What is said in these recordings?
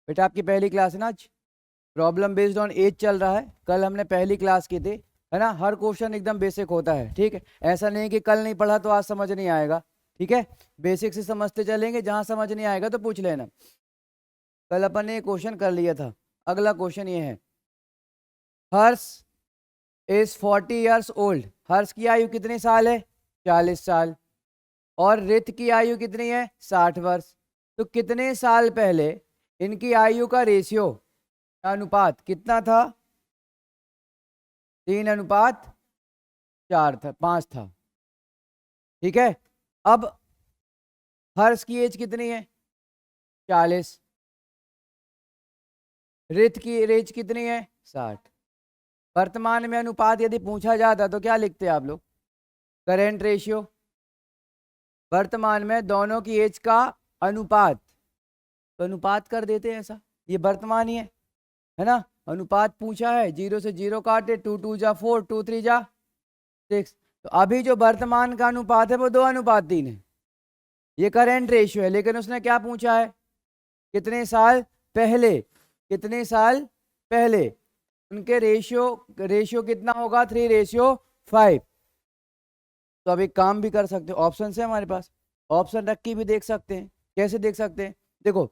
बेटा आपकी पहली क्लास है ना आज? प्रॉब्लम बेस्ड ऑन एज चल रहा है। कल हमने पहली क्लास की थी, है ना। हर क्वेश्चन एकदम बेसिक होता है, ठीक है। ऐसा नहीं कि कल नहीं पढ़ा तो आज समझ नहीं आएगा, ठीक है। बेसिक से समझते चलेंगे, जहां समझ नहीं आएगा तो पूछ लेना। कल अपन ने क्वेश्चन कर लिया था। अगला क्वेश्चन ये है, हर्ष इज 40 ईयर्स ओल्ड। हर्ष की आयु कितने साल है? 40 साल। और रित की आयु कितनी है? 60 वर्ष। तो कितने साल पहले इनकी आयु का रेशियो, अनुपात कितना था? 3:4 था, 5 था, ठीक है। अब हर्ष की एज कितनी है? 40। रित की एज कितनी है? 60। वर्तमान में अनुपात यदि पूछा जाता तो क्या लिखते आप लोग? Current ratio. वर्तमान में दोनों की एज का अनुपात, तो अनुपात कर देते हैं ऐसा, ये वर्तमान ही है ना। अनुपात पूछा है, 0 से 0 काटे, 2 2 जा 4, 2 3 जा 6। तो अभी जो वर्तमान का अनुपात है वो 2:3 है, ये करेंट रेशियो है। लेकिन उसने क्या पूछा है? कितने साल पहले, कितने साल पहले उनके रेशियो कितना होगा? 3:5। तो अब एक काम भी कर सकते हो, ऑप्शन है हमारे पास, ऑप्शन रख के भी देख सकते हैं। कैसे देख सकते हैं? देखो,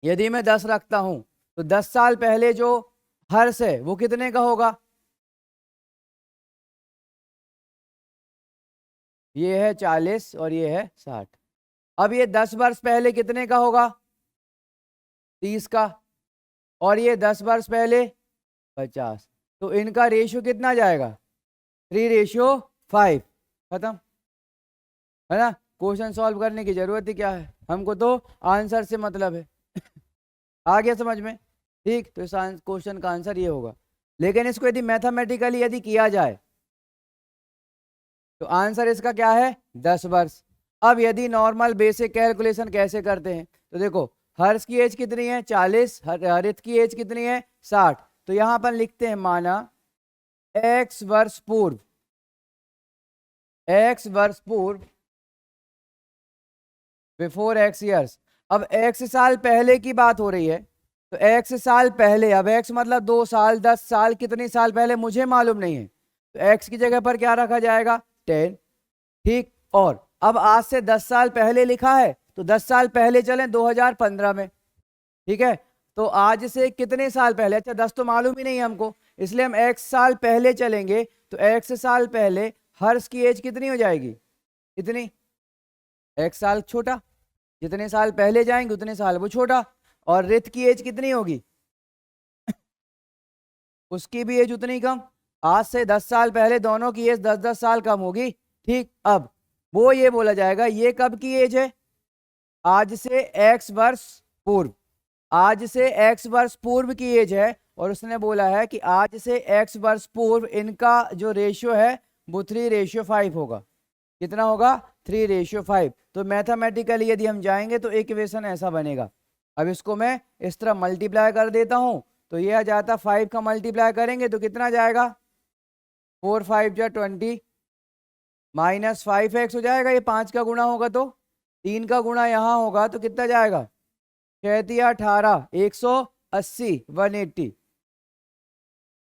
यदि मैं 10 रखता हूं तो 10 साल पहले जो हर्ष है वो कितने का होगा? ये है 40 और ये है 60। अब ये 10 वर्ष पहले कितने का होगा? 30 का। और ये 10 वर्ष पहले 50। तो इनका रेशियो कितना जाएगा? 3:5। खत्म, है ना। क्वेश्चन सॉल्व करने की जरूरत ही क्या है, हमको तो आंसर से मतलब है। आ गया समझ में? ठीक, तो इस क्वेश्चन का आंसर ये होगा। लेकिन इसको यदि मैथमेटिकली यदि किया जाए तो आंसर इसका क्या है? 10 वर्ष। अब यदि नॉर्मल बेसिक कैलकुलेशन कैसे करते हैं, तो देखो, हर्ष की एज कितनी है? 40। हरित की एज कितनी है? 60। तो यहां पर लिखते हैं, माना x वर्ष पूर्व, x वर्ष पूर्व, बिफोर x ईयर्स। अब x साल पहले की बात हो रही है, तो x साल पहले, अब x मतलब 2 साल, 10 साल, कितने साल पहले मुझे मालूम नहीं है, तो x की जगह पर क्या रखा जाएगा? 10, ठीक। और अब आज से 10 साल पहले लिखा है, तो 10 साल पहले चलें 2015 में, ठीक है। तो आज से कितने साल पहले? अच्छा, 10 तो मालूम ही नहीं है हमको, इसलिए हम x साल पहले चलेंगे। तो x साल पहले हर्ष की एज कितनी हो जाएगी? इतनी। x साल छोटा, जितने साल पहले जाएंगे उतने साल वो छोटा। और रित की एज कितनी होगी? उसकी भी एज उतनी कम। आज से 10 साल पहले दोनों की एज 10-10 साल कम होगी, ठीक। अब वो ये बोला जाएगा, ये कब की एज है? आज से x वर्ष पूर्व, आज से x वर्ष पूर्व की एज है। और उसने बोला है कि आज से x वर्ष पूर्व इनका जो रेशियो है वो 3:5 होगा। कितना होगा? 3:5। तो मैथमेटिकली यदि हम जाएंगे तो इक्वेशन ऐसा बनेगा। अब इसको मैं इस तरह मल्टीप्लाई कर देता हूं, तो ये आ जाता 5 का मल्टीप्लाई करेंगे तो कितना जाएगा? 4 5 जा 20 माइनस 5x हो जाएगा। ये 5 का गुणा होगा तो 3 का गुणा यहाँ होगा तो कितना जाएगा? 6×18 180 180।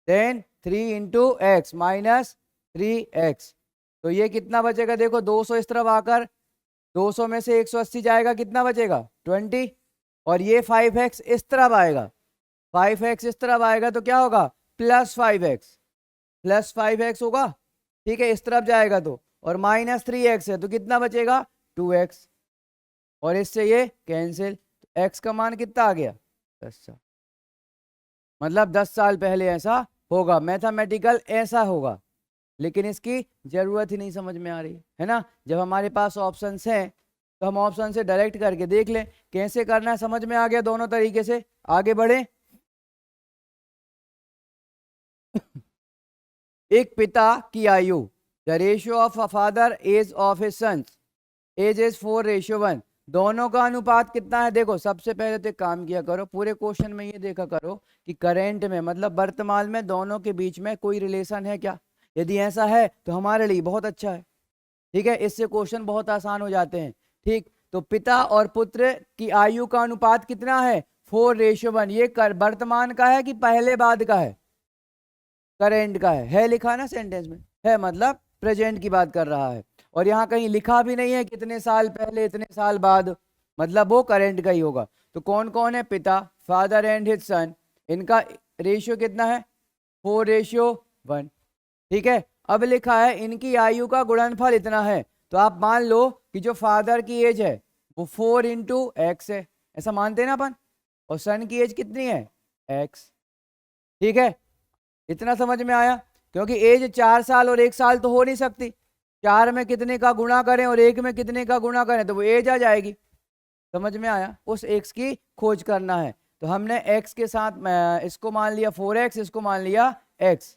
Then 3 into x minus 3x। तो ये कितना बचेगा? देखो 200 इस तरफ आकर 200 में से 180 जाएगा, कितना बचेगा? 20। और ये 5x इस तरफ आएगा, 5x इस तरफ आएगा तो क्या होगा? प्लस 5x, प्लस 5x होगा, ठीक है। इस तरफ जाएगा तो, और माइनस 3x है तो कितना बचेगा? 2x। और इससे ये कैंसिल, तो x का मान कितना आ गया? 10 साल। मतलब 10 साल पहले ऐसा होगा, मैथमेटिकल ऐसा होगा। लेकिन इसकी जरूरत ही नहीं समझ में आ रही है ना। जब हमारे पास ऑप्शंस हैं तो हम ऑप्शन से डायरेक्ट करके देख लें कैसे करना है। समझ में आ गया दोनों तरीके से, आगे बढ़े। एक पिता की आयु, the ratio of a father age of his sons age is 4:1। दोनों का अनुपात कितना है? देखो, सबसे पहले तो एक काम किया करो, पूरे क्वेश्चन में ये देखा करो कि करेंट में, मतलब वर्तमान में दोनों के बीच में कोई रिलेशन है क्या। यदि ऐसा है तो हमारे लिए बहुत अच्छा है, ठीक है। इससे क्वेश्चन बहुत आसान हो जाते हैं, ठीक। तो पिता और पुत्र की आयु का अनुपात कितना है? 4:1। ये वर्तमान का है कि पहले बाद का है? करेंट का है लिखा ना सेंटेंस में, है मतलब प्रेजेंट की बात कर रहा है। और यहाँ कहीं लिखा भी नहीं है कितने साल पहले इतने साल बाद, मतलब वो करेंट का ही होगा। तो कौन कौन है? पिता, फादर एंड हिज सन, इनका रेशियो कितना है? 4:1। ठीक है। अब लिखा है इनकी आयु का गुणनफल इतना है। तो आप मान लो कि जो फादर की एज है वो 4 × X है, ऐसा मानते हैं ना अपन, और सन की एज कितनी है? X। ठीक है, इतना समझ में आया? क्योंकि एज 4 साल और 1 साल तो हो नहीं सकती, 4 में कितने का गुणा करें और 1 में कितने का गुणा करें तो वो एज आ जाएगी। समझ में आया? उस x की खोज करना है। तो हमने x के साथ इसको मान लिया 4x, इसको मान लिया x।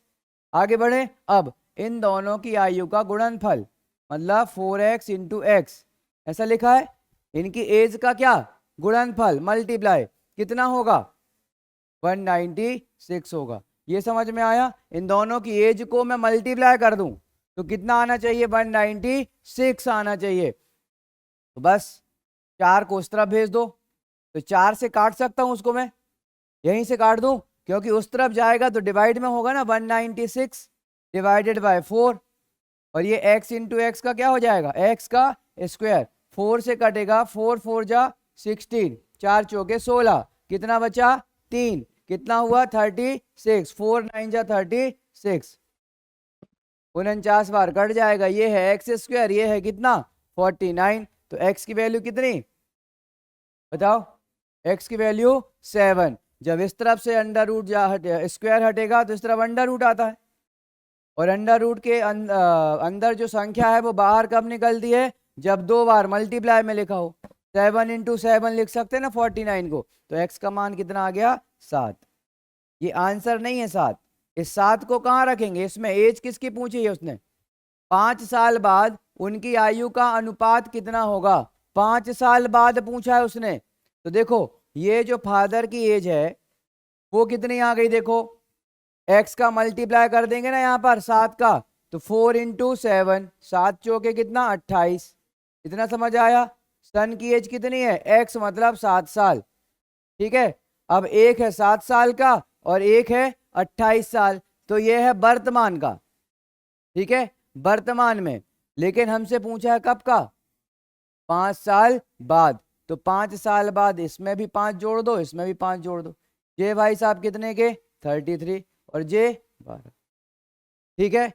आगे बढ़े। अब इन दोनों की आयु का गुणनफल मतलब 4x × x, ऐसा लिखा है। इनकी एज का क्या गुणनफल मल्टीप्लाई कितना होगा? 196 होगा। ये समझ में आया? इन दोनों की एज को मैं मल्टीप्लाई कर दूं तो कितना आना चाहिए? 196 आना चाहिए। तो बस 4 को उस तरफ भेज दो, तो 4 से काट सकता हूं उसको मैं, यहीं से काट दूं, क्योंकि उस तरफ जाएगा तो डिवाइड में होगा ना, 196 डिवाइडेड बाय 4। और ये x × x का क्या हो जाएगा? x का स्क्वायर। 4 से कटेगा, 4 4 जा 16, 4 चौके 16, कितना बचा? 3, कितना हुआ? 36, 4 9 जा 36, 49 बार कट जाएगा। ये है x², ये है कितना? 49। तो x की वैल्यू कितनी बताओ? x की वैल्यू 7। जब इस तरफ से अंडर रूट स्क्वायर हटेगा तो इस तरफ अंडर रूट आता है, और अंडर रूट के अंदर जो संख्या है वो बाहर कब निकलती है? जब 2 बार मल्टीप्लाई में लिखा हो। 7 × 7 लिख सकते हैं ना 49 को। तो x का मान कितना आ गया? 7। ये आंसर नहीं है 7। इस 7 को कहाँ रखेंगे? इसमें एज किसकी पूछी है उसने? 5 साल बाद उनकी आयु का अनुपात कितना होगा? 5 साल बाद पूछा है उसने। तो देखो ये जो फादर की एज है वो कितनी आ गई? देखो x का मल्टीप्लाई कर देंगे ना यहाँ पर 7 का, तो 4 × 7, 7 चौके कितना? 28। इतना समझ आया? सन की एज कितनी है? x मतलब 7 साल। ठीक है। अब एक है 7 साल का और एक है 28 साल, तो ये है वर्तमान का। ठीक है, वर्तमान में। लेकिन हमसे पूछा है कब का? 5 साल बाद। तो 5 साल बाद इसमें भी 5 जोड़ दो, इसमें भी 5 जोड़ दो। ये भाई साहब कितने के? 33, और जे 12। ठीक है।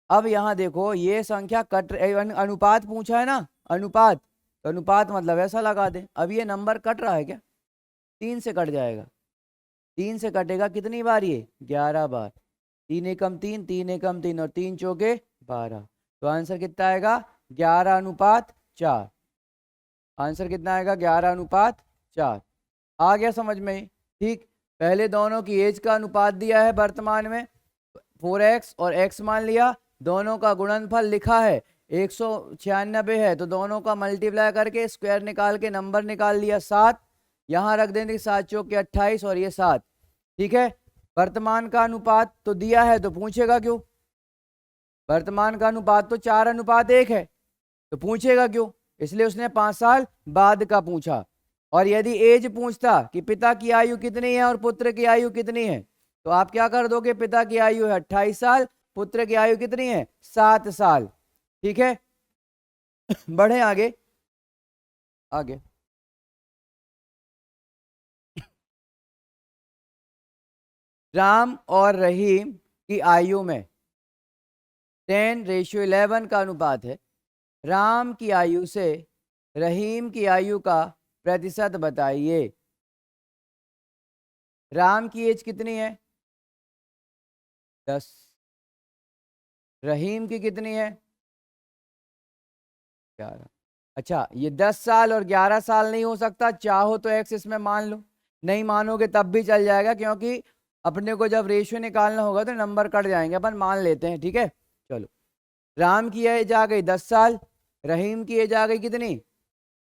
अब यहां देखो ये संख्या कट, अनुपात पूछा है ना, अनुपात। तो अनुपात मतलब ऐसा लगा दें। अब ये नंबर कट रहा है क्या? 3 से कट जाएगा। 3 से कटेगा कितनी बार? ये 11 बार। 3 एकम 3, 3 एकम 3, और 3 चौके 12। तो आंसर कितना आएगा? 11:4। आंसर कितना आएगा? 11:4। आ गया समझ में? ठीक। पहले दोनों की एज का अनुपात दिया है वर्तमान में 4x, और x मान लिया। दोनों का गुणनफल लिखा है 196 है, तो दोनों का मल्टीप्लाई करके स्क्वायर निकाल के नंबर निकाल लिया 7। यहाँ रख देंगे 7 चौके 28, और ये 7। ठीक है। वर्तमान का अनुपात तो दिया है, तो पूछेगा क्यों? वर्तमान का अनुपात तो 4:1 है, तो पूछेगा क्यों? इसलिए उसने 5 साल बाद का पूछा। और यदि एज पूछता कि पिता की आयु कितनी है और पुत्र की आयु कितनी है, तो आप क्या कर दोगे? पिता की आयु है 28 साल, पुत्र की आयु कितनी है? 7 साल। ठीक है। बढ़े आगे। आगे राम और रहीम की आयु में 10:11 का अनुपात है। राम की आयु से रहीम की आयु का प्रतिशत बताइए। राम की एज कितनी है? 10। रहीम की कितनी है? 11। अच्छा, ये 10 साल और 11 साल नहीं हो सकता? चाहो तो x इसमें मान लो, नहीं मानोगे तब भी चल जाएगा, क्योंकि अपने को जब रेशियो निकालना होगा तो नंबर कट जाएंगे, अपन मान लेते हैं। ठीक है, चलो। राम की एज आ गई 10 साल, रहीम की एज आ गई कितनी?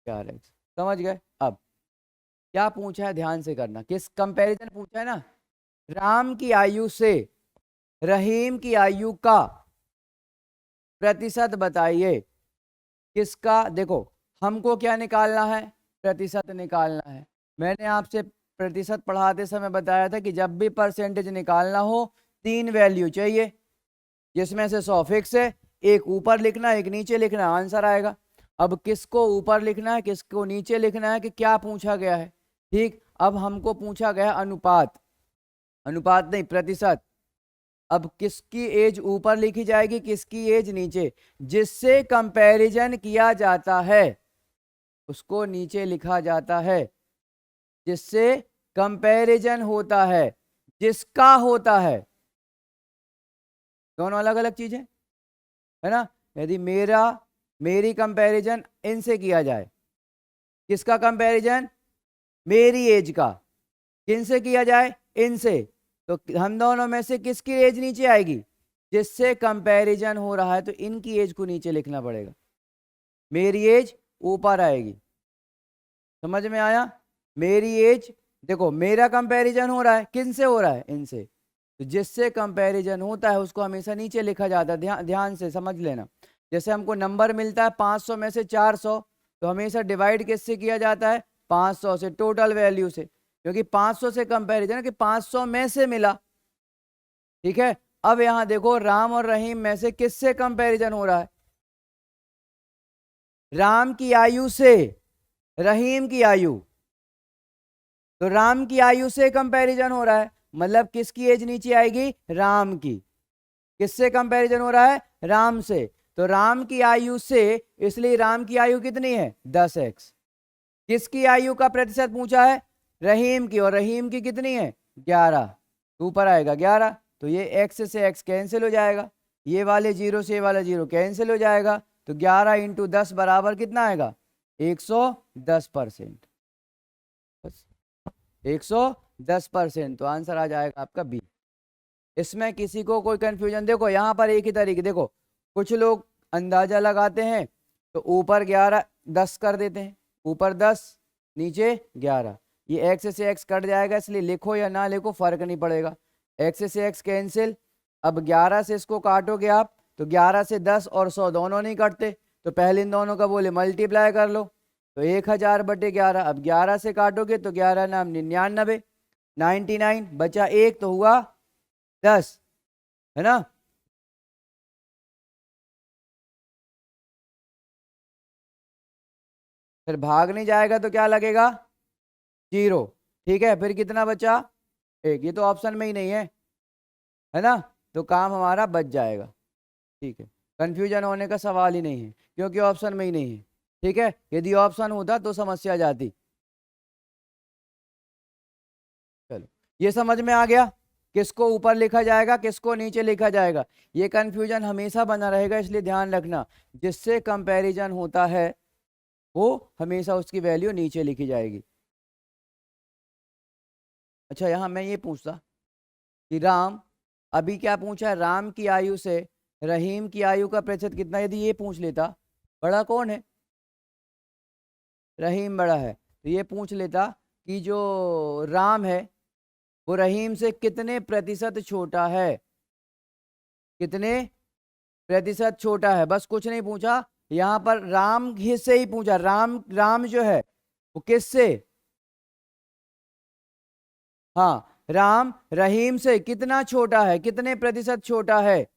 4x। समझ गए? अब क्या पूछा है ध्यान से करना, किस कंपैरिजन पूछा है ना। राम की आयु से रहीम की आयु का प्रतिशत बताइए। किसका? देखो हमको क्या निकालना है? प्रतिशत निकालना है। मैंने आपसे प्रतिशत पढ़ाते समय बताया था कि जब भी परसेंटेज निकालना हो 3 वैल्यू चाहिए, जिसमें से 100 फिक्स है, एक ऊपर लिखना एक नीचे लिखना, आंसर आएगा। अब किसको ऊपर लिखना है किसको नीचे लिखना है कि क्या पूछा गया है। ठीक, अब हमको पूछा गया अनुपात, अनुपात नहीं प्रतिशत। अब किसकी एज ऊपर लिखी जाएगी किसकी एज नीचे, जिससे कंपैरिजन किया जाता है उसको नीचे लिखा जाता है, जिससे कंपैरिजन होता है, जिसका होता है, दोनों अलग अलग चीजें है ना। यदि मेरी कंपैरिजन इनसे किया जाए, किसका कंपैरिजन, मेरी एज का, किनसे किया जाए, इनसे, तो हम दोनों में से किसकी एज नीचे आएगी, जिससे कंपैरिजन हो रहा है, तो इनकी एज को नीचे लिखना पड़ेगा, मेरी एज ऊपर आएगी। समझ में आया, मेरी एज, देखो मेरा कंपैरिजन हो रहा है किनसे हो रहा है, इनसे, तो जिससे कंपैरिजन होता है उसको हमेशा नीचे लिखा जाता है। ध्यान से समझ लेना, जैसे हमको नंबर मिलता है 500 में से 400, तो हमेशा डिवाइड किससे किया जाता है, 500 से, टोटल वैल्यू से, क्योंकि 500 से कंपैरिजन है कि 500 में से मिला। ठीक है, अब यहां देखो राम और रहीम में से किससे कंपैरिजन हो रहा है, राम की आयु से रहीम की आयु, तो राम की आयु से कंपैरिजन हो रहा है, मतलब किसकी एज नीचे आएगी, राम की, किससे कंपैरिजन हो रहा है, राम से, तो राम की आयु से, इसलिए राम की आयु कितनी है 10x, किसकी आयु का प्रतिशत पूछा है, रहीम की, और रहीम की कितनी है 11, ऊपर आएगा 11, तो ये x से x कैंसिल हो जाएगा, ये वाले 0 से ये वाला 0 कैंसिल हो जाएगा, तो 11 इंटू 10 बराबर कितना आएगा 110%, 110%, तो आंसर आ जाएगा आपका बी। इसमें किसी को कोई कंफ्यूजन, देखो यहाँ पर एक ही तरीके, देखो कुछ लोग अंदाजा लगाते हैं तो ऊपर 11 10 कर देते हैं, ऊपर 10 नीचे 11, ये x से x कट जाएगा, इसलिए लिखो या ना लिखो फर्क नहीं पड़ेगा, x से x कैंसिल। अब 11 से इसको काटोगे आप तो 11 से 10 और 100 दोनों नहीं कटते, तो पहले इन दोनों का बोले मल्टीप्लाई कर लो, तो 1000/11, अब 11 से काटोगे तो 11 नाम 99, 99 बचा 1 तो हुआ 10, है ना। फिर भाग नहीं जाएगा तो क्या लगेगा 0, ठीक है, फिर कितना बचा 1, ये तो ऑप्शन में ही नहीं है ना, तो काम हमारा बच जाएगा। ठीक है, कंफ्यूजन होने का सवाल ही नहीं है क्योंकि ऑप्शन में ही नहीं है। ठीक है, यदि ऑप्शन होता तो समस्या जाती। चलो, ये समझ में आ गया, किसको ऊपर लिखा जाएगा किसको नीचे लिखा जाएगा, ये कंफ्यूजन हमेशा बना रहेगा, इसलिए ध्यान रखना, जिससे कंपैरिजन होता है वो हमेशा उसकी वैल्यू नीचे लिखी जाएगी। अच्छा, यहां मैं ये पूछता कि राम, अभी क्या पूछा, राम की आयु से रहीम की आयु का प्रतिशत कितना, यदि ये पूछ लेता, बड़ा कौन है, रहीम बड़ा है, तो ये पूछ लेता कि जो राम है वो रहीम से कितने प्रतिशत छोटा है, कितने प्रतिशत छोटा है, बस कुछ नहीं पूछा, यहां पर राम ही से ही पूछा, राम जो है वो किससे, हाँ राम रहीम से कितना छोटा है, कितने प्रतिशत छोटा है,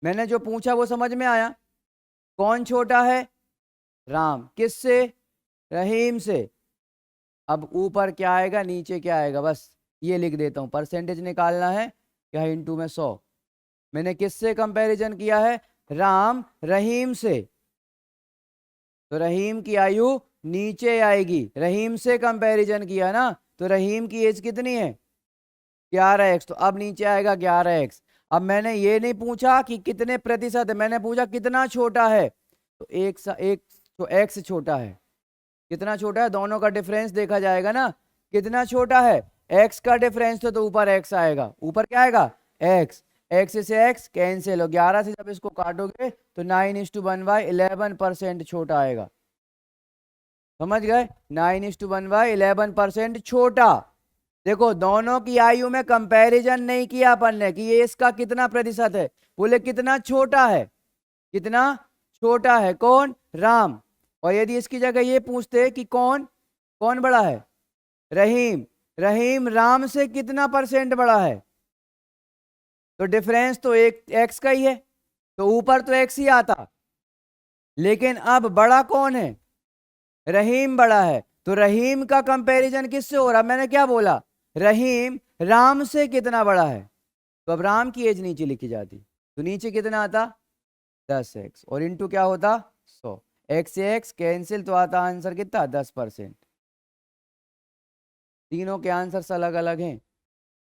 मैंने जो पूछा वो समझ में आया, कौन छोटा है, राम, किससे, रहीम से। अब ऊपर क्या आएगा नीचे क्या आएगा, बस ये लिख देता हूं, परसेंटेज निकालना है क्या, इंटू में 100, मैंने किससे कंपैरिजन किया है, राम रहीम से, तो रहीम की आयु नीचे आएगी, रहीम से कंपैरिजन किया ना, तो रहीम की एज कितनी है 11x, तो अब नीचे आएगा 11x। अब मैंने ये नहीं पूछा कि कितने प्रतिशत है, मैंने पूछा कितना छोटा है, तो एक तो x छोटा है, कितना छोटा है, दोनों का डिफरेंस देखा जाएगा ना, कितना छोटा है, x का डिफरेंस तो ऊपर x आएगा, ऊपर क्या आएगा x, x से x कैंसिल हो, 11 से जब इसको काटोगे तो 9:1/11% छोटा आएगा, समझ गए, 9:1/11% छोटा। देखो दोनों की आयु में कंपैरिजन नहीं किया अपन ने कि ये इसका कितना प्रतिशत है, बोले कितना छोटा है, कितना छोटा है कौन, राम, और यदि इसकी जगह ये पूछते कि कौन कौन बड़ा है, रहीम, रहीम राम से कितना % बड़ा है? तो डिफरेंस तो एक एक्स का ही है, तो ऊपर तो एक्स ही आता, लेकिन अब बड़ा कौन है? रहीम बड़ा है, तो रहीम का कंपैरिजन किससे हो रहा? मैंने क्या बोला? रहीम राम से कितना बड़ा है? तो अब राम की एज नीचे लिखी जाती, तो नीचे कितना आता? 10x, और इंटू क्या होता? 100। एक्स से एक्स कैंसिल, तो आता आंसर कितना? 10%। तीनों के आंसर्स अलग अलग हैं,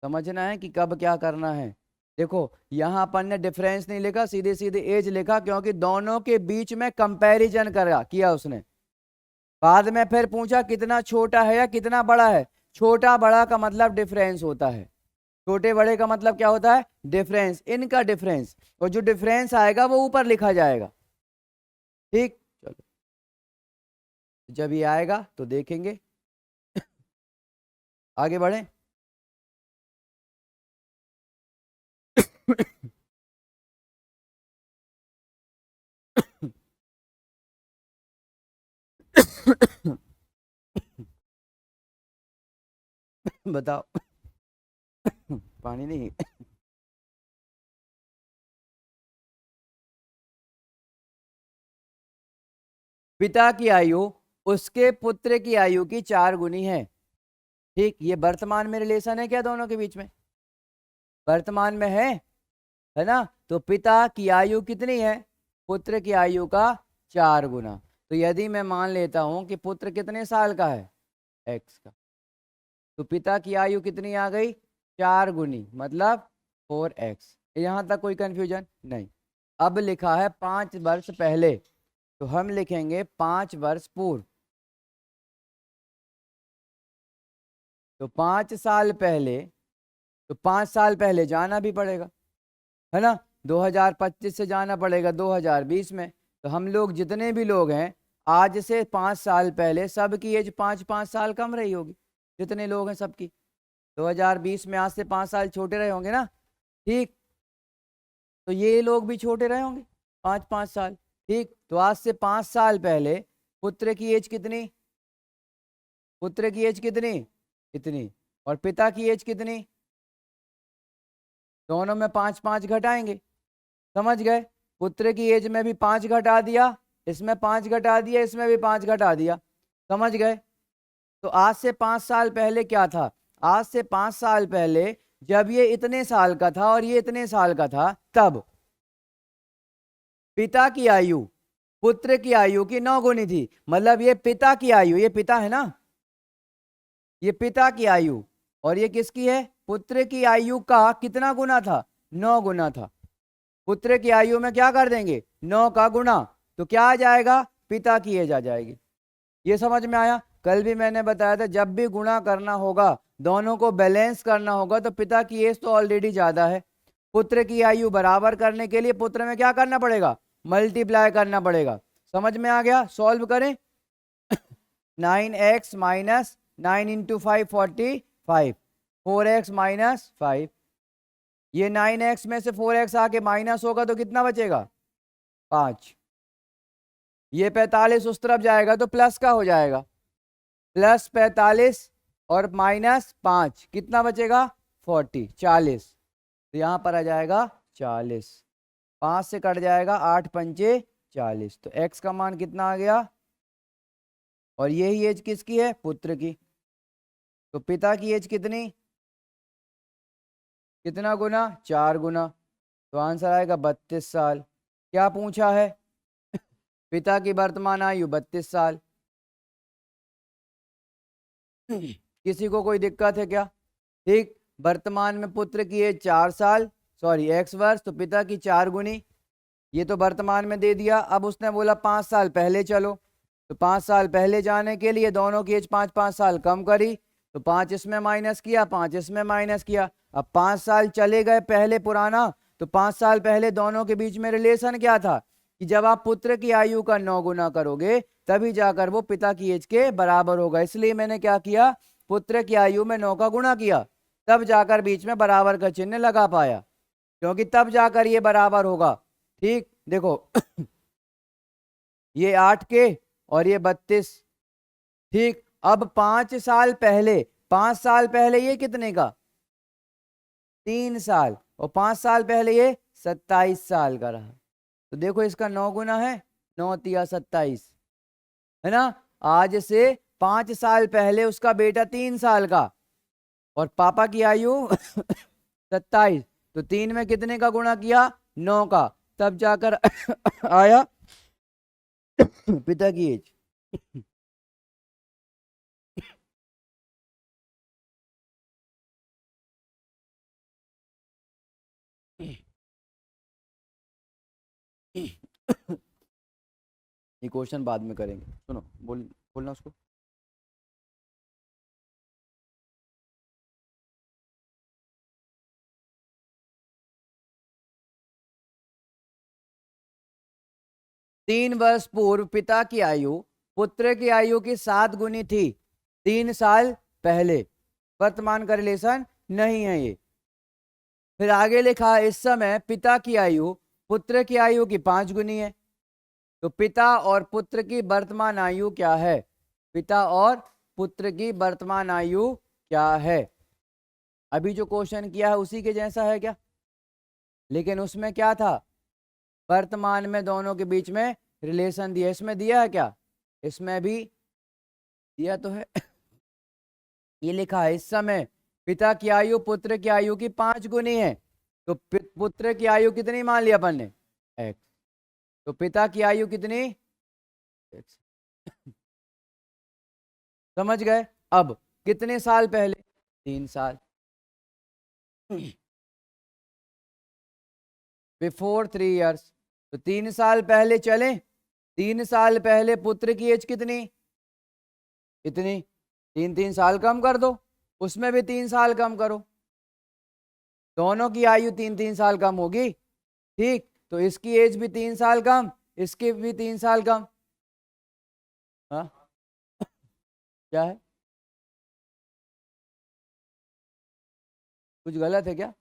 समझना है कि कब क्या करना है। देखो यहां अपन ने डिफरेंस नहीं लिखा, सीधे सीधे एज लिखा, क्योंकि दोनों के बीच में कंपैरिजन किया उसने। बाद में फिर पूछा कितना छोटा है या कितना बड़ा है। छोटा बड़ा का मतलब डिफरेंस होता है, छोटे बड़े का मतलब क्या होता है? डिफरेंस, इनका डिफरेंस, और जो डिफरेंस आएगा वो ऊपर लिखा जाएगा। ठीक, चलो जब ये आएगा तो देखेंगे। आगे बढ़े। बताओ। पानी नहीं? पिता की आयु उसके पुत्र की आयु की 4 गुनी है। ठीक, ये वर्तमान में रिलेशन है क्या दोनों के बीच में? वर्तमान में है ना? तो पिता की आयु कितनी है? पुत्र की आयु का 4 गुना। तो यदि मैं मान लेता हूं कि पुत्र कितने साल का है? एक्स का, तो पिता की आयु कितनी आ गई? 4 गुनी, मतलब 4x। यहां तक कोई कंफ्यूजन नहीं। अब लिखा है 5 वर्ष पहले, तो हम लिखेंगे 5 वर्ष पूर्व। तो 5 साल पहले, तो 5 साल पहले जाना भी पड़ेगा, है ना? 2025 से जाना पड़ेगा 2020 में। तो हम लोग जितने भी लोग हैं, आज से 5 साल पहले सबकी एज 5-5 साल कम रही होगी, जितने लोग हैं सबकी। 2020 में आज से 5 साल छोटे रहे होंगे ना? ठीक, तो ये लोग भी छोटे रहे होंगे 5-5 साल। ठीक, तो आज से 5 साल पहले पुत्र की एज कितनी? पुत्र की एज कितनी? इतनी। और पिता की एज कितनी? दोनों में 5-5 घटाएंगे, समझ गए? पुत्र की एज में भी 5 घटा दिया, इसमें 5 घटा दिया, इसमें भी 5 घटा दिया, समझ गए? तो आज से 5 साल पहले क्या था? आज से 5 साल पहले जब ये इतने साल का था और ये इतने साल का था, तब पिता की आयु पुत्र की आयु की 9 गुनी थी। मतलब ये पिता की आयु, ये पिता है ना, ये पिता की आयु, और ये किसकी है? पुत्र की आयु का कितना गुना था? 9 गुना था। पुत्र की आयु में क्या कर देंगे? 9 का गुना, तो क्या आ जाएगा? पिता की एज आ जाएगी। ये समझ में आया? कल भी मैंने बताया था, जब भी गुणा करना होगा, दोनों को बैलेंस करना होगा, तो पिता की एज तो ऑलरेडी ज्यादा है। पुत्र की आयु बराबर करने के लिए पुत्र में क्या करना पड़ेगा? मल्टीप्लाई करना पड़ेगा। समझ में आ गया? सॉल्व करें। 9x minus 9 into 5 45, 4x minus 5। ये 9x में से 4x आके माइनस होगा तो कितना बचेगा? 5। ये 45 उस तरफ जाएगा तो प्लस का हो जाएगा, प्लस 45 और माइनस 5 कितना बचेगा? 40, 40। तो यहां पर आ जाएगा 40, 5 से कट जाएगा, 8 पंचे 40। तो x का मान कितना आ गया? और यही एज किसकी है? पुत्र की। तो पिता की एज कितनी? कितना गुना? 4 गुना। तो आंसर आएगा 32 साल। क्या पूछा है? पिता की वर्तमान आयु 32 साल। किसी को कोई दिक्कत है क्या? ठीक, वर्तमान में पुत्र की एज 4 साल, सॉरी x वर्ष, तो पिता की 4 गुनी। ये तो वर्तमान में दे दिया। अब उसने बोला 5 साल पहले चलो, तो 5 साल पहले जाने के लिए दोनों की एज 5-5 साल कम करी, तो 5 इसमें माइनस किया, 5 इसमें माइनस किया। अब 5 साल चले गए पहले पुराना, तो 5 साल पहले दोनों के बीच में रिलेशन क्या था? कि जब आप पुत्र की आयु का 9 गुना करोगे तभी जाकर वो पिता की एज के बराबर होगा। इसलिए मैंने क्या किया? पुत्र की आयु में 9 का गुणा किया, तब जाकर बीच में बराबर का चिन्ह लगा पाया, क्योंकि तब जाकर ये बराबर होगा। ठीक, देखो ये 8 के और ये 32। ठीक, अब 5 साल पहले 5 साल पहले ये कितने का, 3 साल, और 5 साल पहले ये 27 साल का रहा। तो देखो इसका 9 गुना है, 9 तिया 27, है ना। आज से 5 साल पहले उसका बेटा 3 साल का, और पापा की आयु 27, तो 3 में कितने का गुणा किया, 9 का, तब जाकर आया पिता की एज। ये क्वेश्चन बाद में करेंगे, सुनो बोलना उसको। तीन वर्ष पूर्व पिता की आयु पुत्र की आयु की 7 गुनी थी 3 साल पहले। वर्तमान का रिलेशन नहीं है ये। फिर आगे लिखा इस समय पिता की आयु पुत्र की आयु की 5 गुनी है। तो पिता और पुत्र की वर्तमान आयु क्या है, पिता और पुत्र की वर्तमान आयु क्या है। अभी जो क्वेश्चन किया है उसी के जैसा है क्या, लेकिन उसमें क्या था, वर्तमान में दोनों के बीच में रिलेशन दिया, इसमें दिया है क्या, इसमें भी दिया तो है। ये लिखा है इस समय पिता की आयु पुत्र की आयु की 5 गुनी है। तो पुत्र की आयु कितनी मान लिया अपन ने, x। तो पिता की आयु कितनी, x। समझ गए। अब कितने साल पहले, 3 साल, बिफोर 3 इयर्स। तो 3 साल पहले चले, 3 साल पहले पुत्र की एज कितनी, इतनी, 3 साल कम कर दो, उसमें भी 3 साल कम करो, दोनों की आयु 3 साल कम होगी। ठीक, तो इसकी एज भी 3 साल कम, इसकी भी 3 साल कम। हाँ क्या है, कुछ गलत है क्या?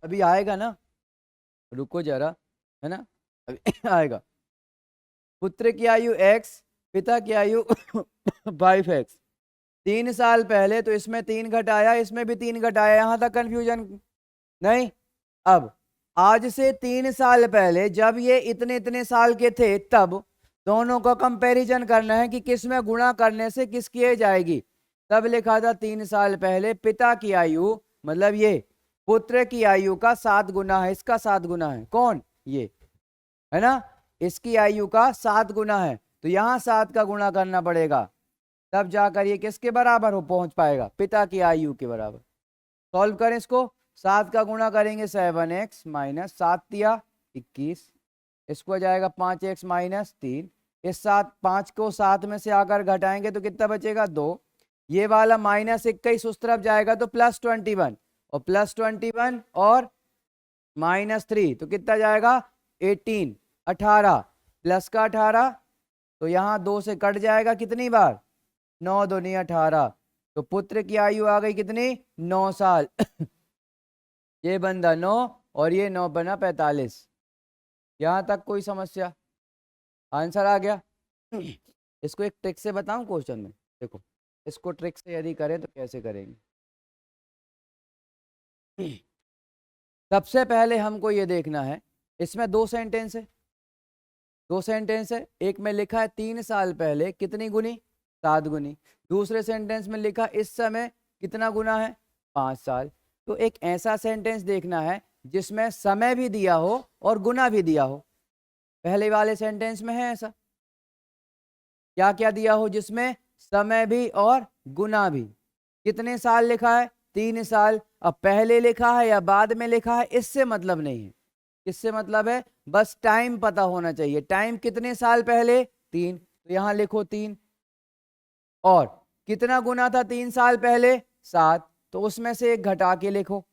अभी आएगा ना, रुको जरा, है ना, अभी आएगा। पुत्र की आयु x, पिता की आयु 5x। 3 साल पहले, तो इसमें 3 घटाया, इसमें भी 3 घटाया, यहां तक कंफ्यूजन नहीं। अब आज से 3 साल पहले जब ये इतने इतने साल के थे, तब दोनों का कंपैरिजन करना है कि किस में गुणा करने से किसकी एज आएगी। तब लिखा था 3 साल पहले पिता की आयु, मतलब ये पुत्र की आयु का 7 गुना है, इसका 7 गुना है, कौन, ये है ना, इसकी आयु का 7 गुना है। तो यहां 7 का गुणा करना पड़ेगा, तब जाकर ये किसके बराबर हो पहुंच पाएगा, पिता की आयु के बराबर। सॉल्व करें इसको, 7 का गुणा करेंगे 7x माइनस 7 दिया 21, इसको जाएगा 5x माइनस 3, इस 5 को 7 में से आकर घटाएंगे तो कितना बचेगा 2, ये वाला माइनस 21 उस तरफ जाएगा तो प्लस 21, और प्लस 21 और माइनस 3 तो कितना जाएगा 18, 18 प्लस का 18, तो यहाँ 2 से कट जाएगा कितनी बार, 9 दूनी 18, तो पुत्र की आयु आ गई कितनी, 9 साल। ये बंदा 9 और ये 9 बना 45। यहां तक कोई समस्या, आंसर आ गया। इसको एक ट्रिक से बताऊं क्वेश्चन में, देखो इसको ट्रिक से यदि करें तो कैसे करेंगे। सबसे पहले हमको ये देखना है, इसमें 2 सेंटेंस है, 2 सेंटेंस है, एक में लिखा है 3 साल पहले कितनी गुनी, 7 गुनी, दूसरे सेंटेंस में लिखा इस समय कितना गुना है, 5 साल। तो एक ऐसा सेंटेंस देखना है जिसमें समय भी दिया हो और गुना भी दिया हो। पहले वाले सेंटेंस में है ऐसा, क्या क्या दिया हो, जिसमें समय भी और गुना भी। कितने साल लिखा है, 3 साल। अब पहले लिखा है या बाद में लिखा है इससे मतलब नहीं है, किससे मतलब है, बस टाइम पता होना चाहिए, टाइम कितने साल पहले, 3, तो यहां लिखो 3, और कितना गुना था 3 साल पहले, 7, तो उसमें से एक घटा के लिखो,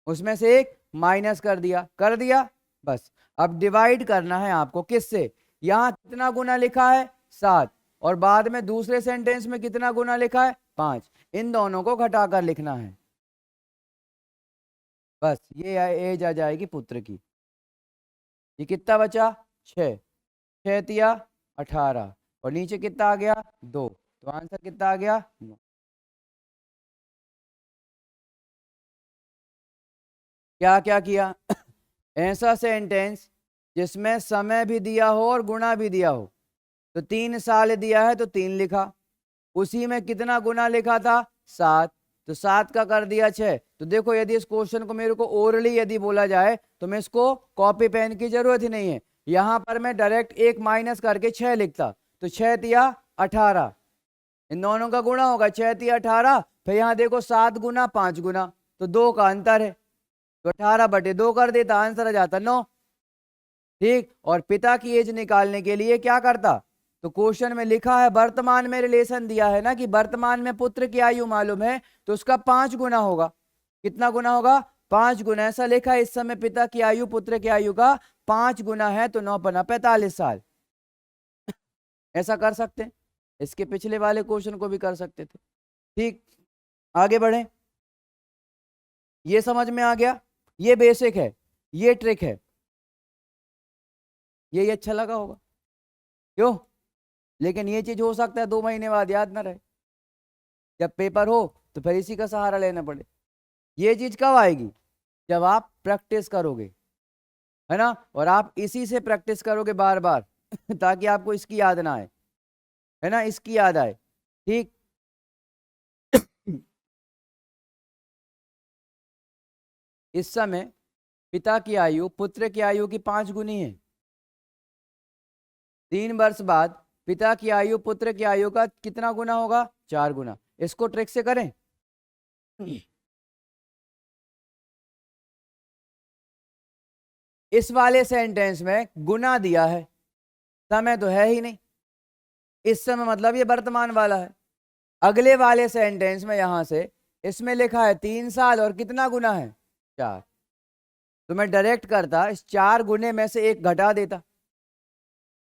उसमें से एक माइनस कर दिया बस। अब डिवाइड करना है आपको किससे, यहां कितना गुना लिखा है 7, और बाद में दूसरे सेंटेंस में कितना गुना लिखा है 5, इन दोनों को घटाकर लिखना है, बस ये एज आ जाएगी पुत्र की। ये कितना बचा, 6, 6 तिया 18, और नीचे कितना आ गया 2, तो आंसर कितना आ गया 9। क्या क्या किया ऐसा सेंटेंस जिसमें समय भी दिया हो और गुणा भी दिया हो। तो 3 साल दिया है तो 3 लिखा, उसी में कितना गुना लिखा था 7, तो 7 का कर दिया 6। तो देखो यदि इस क्वेश्चन को मेरे को ओरली यदि बोला जाए तो मैं इसको कॉपी पेन की जरूरत ही नहीं है, यहां पर मैं डायरेक्ट 1 माइनस करके 6 लिखता। तो 6 तिया 18, इन दोनों का गुणा होगा 6 तिया 18। फिर यहाँ देखो 7 गुना 5 गुना, तो 2 का अंतर है, तो 18/2 कर देता, आंसर आ जाता 9। ठीक, और पिता की एज निकालने के लिए क्या करता, तो क्वेश्चन में लिखा है वर्तमान में रिलेशन दिया है ना कि वर्तमान में पुत्र की आयु मालूम है, तो उसका 5 गुना होगा। कितना गुना होगा 5 गुना, ऐसा लिखा है इस समय पिता की आयु पुत्र की आयु का 5 गुना है, तो 9 पना 45 साल। ऐसा कर सकते हैं, इसके पिछले वाले क्वेश्चन को भी कर सकते थे। ठीक, आगे बढ़े, ये समझ में आ गया, ये बेसिक है, ये ट्रिक है, ये अच्छा लगा होगा क्यों। लेकिन ये चीज हो सकता है 2 महीने बाद याद ना रहे, जब पेपर हो तो फिर इसी का सहारा लेना पड़े। ये चीज कब आएगी, जब आप प्रैक्टिस करोगे, है ना, और आप इसी से प्रैक्टिस करोगे बार बार ताकि आपको इसकी याद ना आए, है ना, इसकी याद आए। ठीक इस समय पिता की आयु पुत्र की आयु की 5 गुनी है। 3 वर्ष बाद पिता की आयु पुत्र की आयु का कितना गुना होगा 4 गुना। इसको ट्रिक से करें इस वाले सेंटेंस में गुना दिया है, समय तो है ही नहीं, इस समय मतलब ये वर्तमान वाला है। अगले वाले सेंटेंस में यहां से इसमें लिखा है 3 साल और कितना गुना है 4, तो मैं डायरेक्ट करता इस 4 गुने में से 1 घटा देता,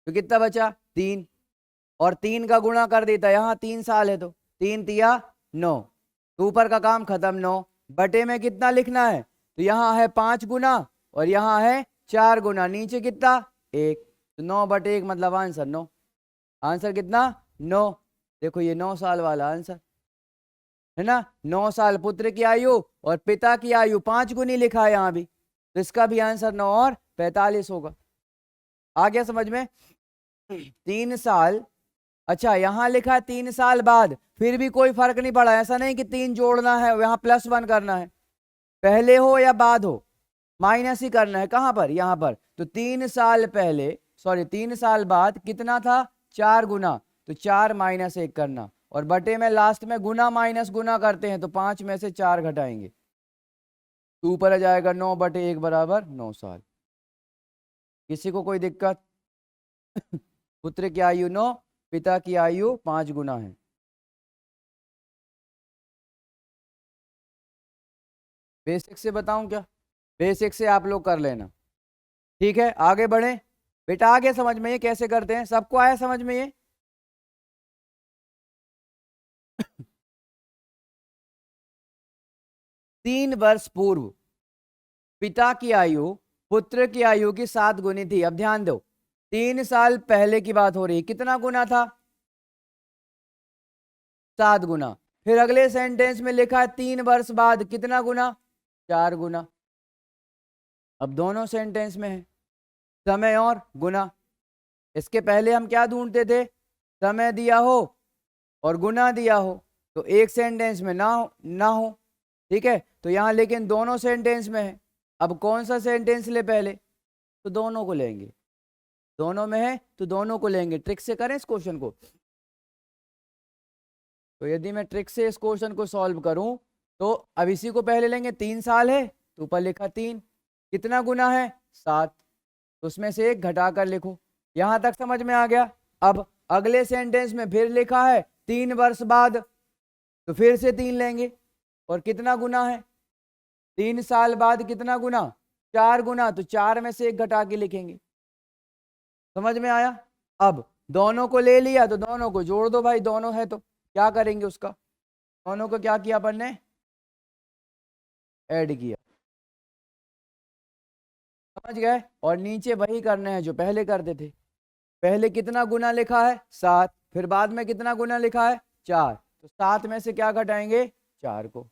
तो कितना बचा 3, और 3 का गुणा कर देता, यहां 3 साल है तो 3 तिया 9, तो ऊपर का काम खत्म। 9 बटे में कितना लिखना है, तो यहां है 5 गुना और यहां है 4 गुना, नीचे कितना 1, तो 9/1 मतलब आंसर 9। आंसर कितना 9, देखो ये 9 साल वाला आंसर है ना। 9 साल पुत्र की आयु और पिता की आयु 5 गुनी लिखा है यहां भी, तो इसका भी आंसर 9 और 45 होगा। आ गया समझ में 3 साल, अच्छा यहां लिखा है 3 साल बाद, फिर भी कोई फर्क नहीं पड़ा, ऐसा नहीं कि 3 जोड़ना है यहां +1 करना है, पहले हो या बाद हो माइनस ही करना है। कहां पर, यहां पर, तो 3 साल पहले, सॉरी 3 साल बाद कितना था 4 गुना, तो 4 - 1 करना, और बटे में लास्ट में गुना माइनस गुना करते हैं, तो 5 में से 4 घटाएंगे, तो ऊपर आ जाएगा 9/1 बराबर 9 साल। किसी को कोई दिक्कत पुत्र की आयु 9, पिता की आयु 5 गुना है। बेसिक से बताऊं क्या, बेसिक से आप लोग कर लेना। ठीक है, आगे बढ़े बेटा, आगे समझ में ये कैसे करते हैं, सबको आया समझ में ये 3 वर्ष पूर्व पिता की आयु पुत्र की आयु की 7 गुनी थी। अब ध्यान दो, 3 साल पहले की बात हो रही है, कितना गुना था 7 गुना। फिर अगले सेंटेंस में लिखा है 3 वर्ष बाद कितना गुना 4 गुना। अब दोनों सेंटेंस में है समय और गुना। इसके पहले हम क्या ढूंढते थे, समय दिया हो और गुना दिया हो, तो एक सेंटेंस में ना हो। ठीक है, तो यहां लेकिन दोनों सेंटेंस में है। अब कौन सा सेंटेंस ले पहले, तो दोनों को लेंगे, दोनों में है तो दोनों को लेंगे। ट्रिक से करें इस क्वेश्चन को, तो यदि मैं ट्रिक से इस क्वेश्चन को सॉल्व करूं, तो अब इसी को पहले लेंगे। 3 साल है तो ऊपर लिखा 3, कितना गुना है 7, तो उसमें से 1 घटा कर लिखो। यहां तक समझ में आ गया। अब अगले सेंटेंस में फिर लिखा है 3 वर्ष बाद, तो फिर से 3 लेंगे, और कितना गुना है 3 साल बाद कितना गुना 4 गुना, तो 4 में से 1 घटा के लिखेंगे। समझ में आया। अब दोनों को ले लिया तो दोनों को जोड़ दो भाई, दोनों है तो क्या करेंगे उसका, दोनों को क्या किया अपन ने ऐड किया, समझ गए। और नीचे वही करना है जो पहले करते थे। पहले कितना गुना लिखा है 7, फिर बाद में कितना गुना लिखा है 4, तो 7 में से क्या घटाएंगे 4 को।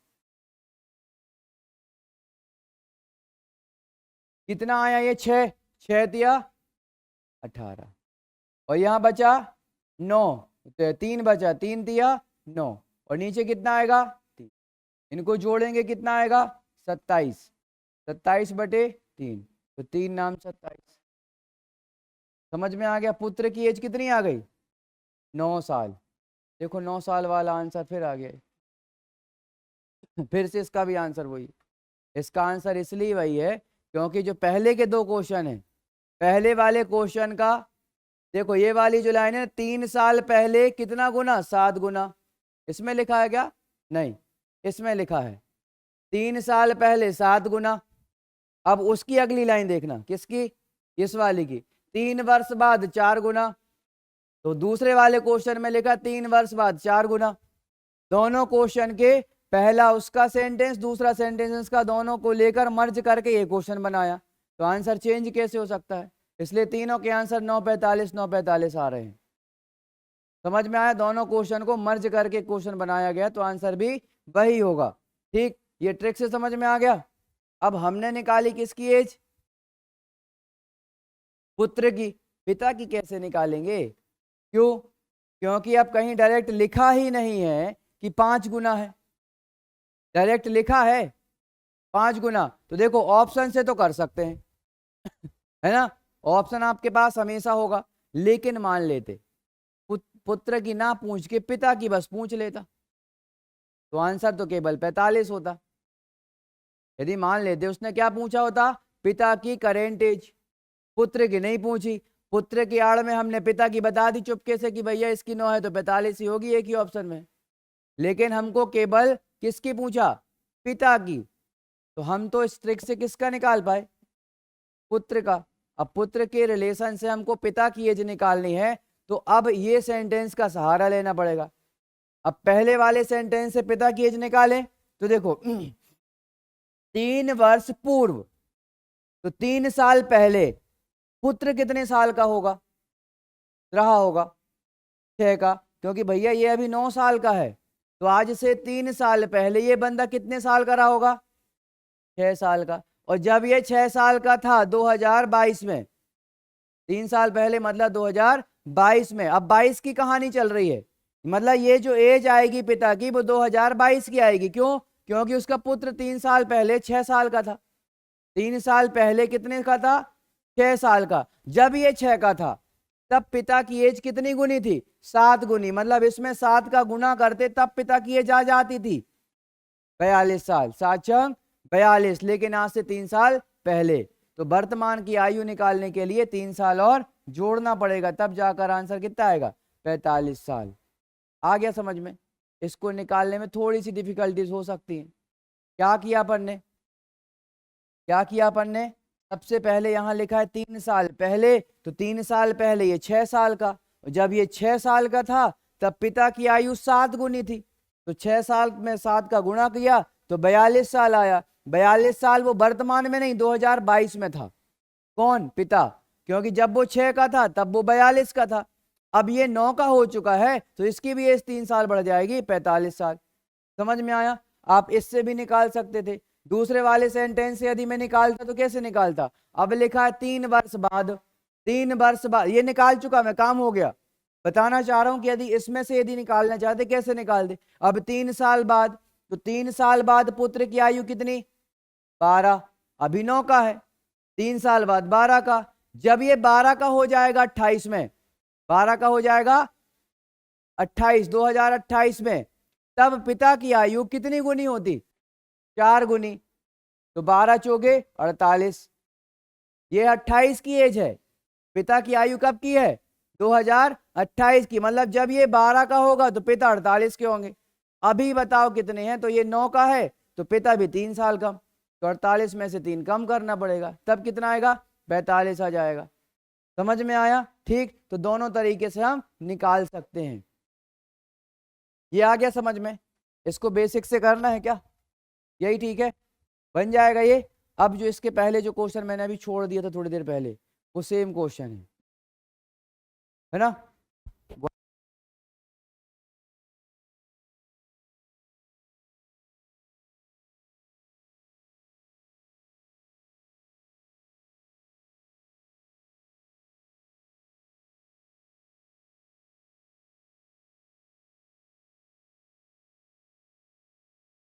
कितना आया ये 6, 6 दिया 18, और यहां बचा 9, तो 3 बचा, 3 दिया 9, और नीचे कितना आएगा 3, इनको जोड़ेंगे कितना आएगा 27, 27/3, तो 3 नाम 27। समझ में आ गया? पुत्र की एज कितनी आ गई 9 साल। देखो 9 साल वाला आंसर फिर आ गया फिर से इसका भी आंसर वही। इसका आंसर इसलिए वही है क्योंकि जो पहले के 2 क्वेश्चन है, पहले वाले क्वेश्चन का देखो ये वाली जो लाइन है 3 साल पहले कितना गुना 7 गुना, इसमें लिखा है क्या? नहीं, इसमें लिखा है 3 साल पहले 7 गुना। अब उसकी अगली लाइन देखना, किसकी? इस वाली की, 3 वर्ष बाद 4 गुना। तो दूसरे वाले क्वेश्चन में लिखा 3 वर्ष बाद 4 गुना। दोनों क्वेश्चन के पहला उसका सेंटेंस, दूसरा सेंटेंस का, दोनों को लेकर मर्ज करके ये क्वेश्चन बनाया, तो आंसर चेंज कैसे हो सकता है? इसलिए तीनों के आंसर 9:45 9:45 आ रहे हैं। समझ में आया? दोनों क्वेश्चन को मर्ज करके क्वेश्चन बनाया गया, तो आंसर भी वही होगा। ठीक, ये ट्रिक से समझ में आ गया। अब हमने निकाली किसकी एज? पुत्र की। पिता की कैसे निकालेंगे? क्यों? क्योंकि अब कहीं डायरेक्ट लिखा ही नहीं है कि 5 गुना है। डायरेक्ट लिखा है 5 गुना, तो देखो ऑप्शन से तो कर सकते हैं है ना, ऑप्शन आपके पास हमेशा होगा। लेकिन मान लेते पुत्र की ना पूछ के पिता की बस पूछ लेता, तो आंसर तो केवल 45 होता। यदि मान लेते उसने क्या पूछा होता? पिता की करेंट एज, पुत्र की नहीं पूछी। पुत्र की आड़ में हमने पिता की बता दी चुपके से कि भैया इसकी 9 है तो 45 ही होगी, एक ही ऑप्शन में। लेकिन हमको केवल किसकी पूछा? पिता की। तो हम तो इस ट्रिक से किसका निकाल पाए? पुत्र का। अब पुत्र के रिलेशन से हमको पिता की एज निकालनी है, तो अब ये सेंटेंस का सहारा लेना पड़ेगा। अब पहले वाले सेंटेंस से पिता की एज निकालें तो देखो 3 वर्ष पूर्व, तो 3 साल पहले पुत्र कितने साल का होगा रहा होगा? 6 का, क्योंकि भैया ये अभी 9 साल का है, तो आज से 3 साल पहले ये बंदा कितने साल का रहा होगा? 6 साल का। और जब ये 6 साल का था 2022 में, 3 साल पहले मतलब 2022 में, अब 22 की कहानी चल रही है, मतलब ये जो एज आएगी पिता की वो 2022 की आएगी। क्यों? क्योंकि उसका पुत्र 3 साल पहले 6 साल का था। 3 साल पहले कितने का था? 6 साल का। जब ये 6 का था तब पिता की एज कितनी गुनी थी? 7 गुनी, मतलब इसमें 7 का गुना करते तब पिता की एज आ जाती थी 42 साल। 7 छंग 42, लेकिन आज से 3 साल पहले। तो वर्तमान की आयु निकालने के लिए 3 साल और जोड़ना पड़ेगा, तब जाकर आंसर कितना आएगा? 45 साल। आ गया समझ में? इसको निकालने में थोड़ी सी डिफिकल्टीज हो सकती है। क्या किया अपन ने? क्या किया अपन ने? सबसे पहले यहां लिखा है 3 साल पहले, तो 3 साल पहले ये 6 साल का। जब ये 6 साल का था तब पिता की आयु 7 गुनी थी, तो 6 साल में 7 का गुणा किया तो 42 साल आया। 42 साल वो वर्तमान में नहीं 2022 में था। कौन? पिता। क्योंकि जब वो 6 का था तब वो 42 का था। अब ये 9 का हो चुका है, तो इसकी भी एज 3 साल बढ़ जाएगी 45 साल। समझ में आया? आप इससे भी निकाल सकते थे। दूसरे वाले सेंटेंस से यदि मैं निकालता तो कैसे निकालता? अब लिखा है 3 वर्ष बाद, 3 वर्ष बाद, ये निकाल चुका मैं, काम हो गया। बताना चाह रहा हूं कि यदि इसमें से यदि निकालना चाहते कैसे निकाल दे। अब 3 साल बाद, तो 3 साल बाद पुत्र की आयु कितनी? 12, अभी 9 का है, 3 साल बाद 12 का। जब ये 12 का हो जाएगा 28 में, 12 का हो जाएगा 28 2028 में, तब पिता की आयु कितनी गुनी होती? 4 गुनी। तो 12 चौके 48, ये 28 की एज है। पिता की आयु कब की है? 2028 की। मतलब जब ये 12 का होगा तो पिता 48 के होंगे। अभी बताओ कितने हैं? तो ये 9 का है तो पिता भी 3 साल कम, तो 48 में से 3 कम करना पड़ेगा, तब कितना आएगा? 45 आ जाएगा। समझ में आया? ठीक, तो दोनों तरीके से हम निकाल सकते हैं। ये आ गया समझ में? इसको बेसिक से करना है क्या? यही ठीक है, बन जाएगा ये। अब जो इसके पहले जो क्वेश्चन मैंने अभी छोड़ दिया था थोड़ी देर पहले, वो सेम क्वेश्चन है। है ना।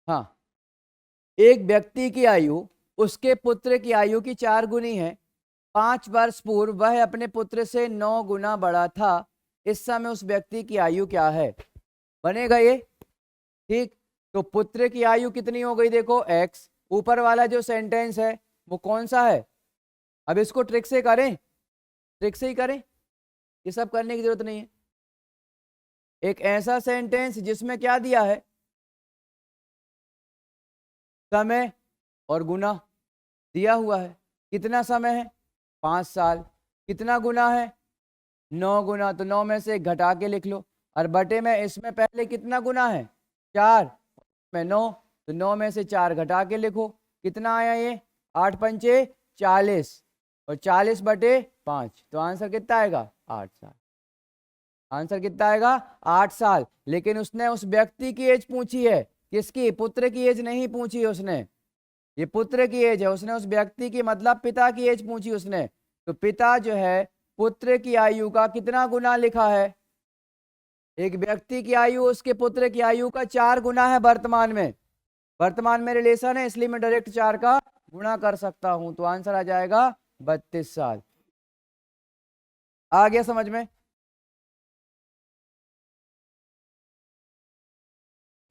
हाँ, एक व्यक्ति की आयु उसके पुत्र की आयु की 4 गुनी है। 5 वर्ष पूर्व वह अपने पुत्र से 9 गुना बड़ा था। इस समय उस व्यक्ति की आयु क्या है? बनेगा ये, ठीक। तो पुत्र की आयु कितनी हो गई? देखो x, ऊपर वाला जो सेंटेंस है वो कौन सा है? अब इसको ट्रिक से करें, ट्रिक से ही करें, ये सब करने की जरूरत नहीं है। एक ऐसा सेंटेंस जिसमें क्या दिया है? समय और गुना दिया हुआ है। कितना समय है? 5 साल। कितना गुना है? 9 गुना। तो 9 में से एक घटा के लिख लो। और बटे में इसमें पहले कितना गुना है? 4 में 9, तो 9 में से 4 घटा के लिखो। कितना आया ये? 8 पंचे 40 और 40 बटे 5, तो आंसर कितना आएगा? 8 साल। आंसर कितना आएगा? 8 साल। लेकिन उसने उस व्यक्ति की एज पूछी है, किसकी? पुत्र की एज नहीं पूछी उसने। ये पुत्र की एज है, उसने उस व्यक्ति की मतलब पिता की एज पूछी उसने। तो पिता जो है पुत्र की आयु का कितना गुना लिखा है? एक व्यक्ति की आयु उसके पुत्र की आयु का 4 गुना है वर्तमान में। वर्तमान में रिलेशन है, इसलिए मैं डायरेक्ट 4 का गुणा कर सकता हूं। तो आंसर आ जाएगा 32 साल। आ गया समझ में?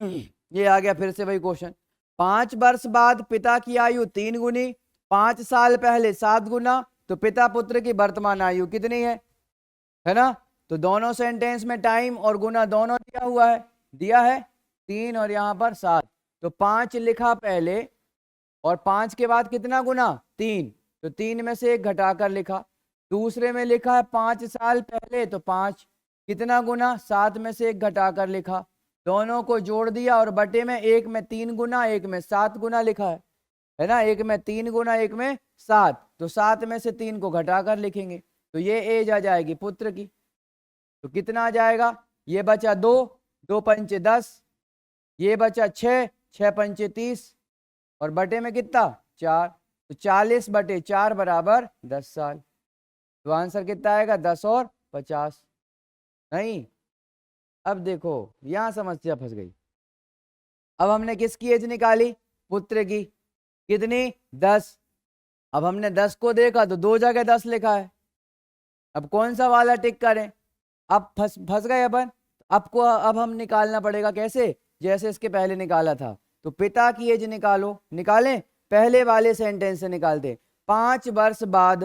ये आ गया फिर से वही क्वेश्चन। 5 वर्ष बाद पिता की आयु 3 गुनी, 5 साल पहले 7 गुना। तो पिता पुत्र की वर्तमान आयु कितनी है ना। तो दोनों सेंटेंस में टाइम और गुना दोनों दिया हुआ है, दिया है 3 और यहाँ पर 7। तो 5 लिखा पहले और 5 के बाद कितना गुना? 3। तो 3 में से एक घटाकर लिखा। दूसरे में लिखा है 5 साल पहले, तो 5 कितना गुना? 7 में से एक घटाकर लिखा। दोनों को जोड़ दिया और बटे में एक में 3 गुना एक में 7 गुना लिखा है ना। एक में 3 गुना एक में 7, तो 7 में से 3 को घटाकर लिखेंगे। तो ये एज आ जाएगी पुत्र की। तो कितना आ जाएगा? ये बचा 2, 2 पंचे 10, ये बचा 6, 6 पंचे 30 और बटे में कितना? 4। तो 40 बटे 4 बराबर 10 साल। तो आंसर कितना आएगा? 10 और 50। नहीं, अब देखो यहां समस्या फंस गई। अब हमने किसकी एज निकाली? पुत्र की। कितनी? 10। अब हमने 10 को देखा तो 2 जगह 10 लिखा है। अब कौन सा वाला टिक करें? अब फंस गए अपन। अब हम निकालना पड़ेगा कैसे? जैसे इसके पहले निकाला था। तो पिता की एज निकालो, निकालें। पहले वाले सेंटेंस से निकालते। 5 वर्ष बाद,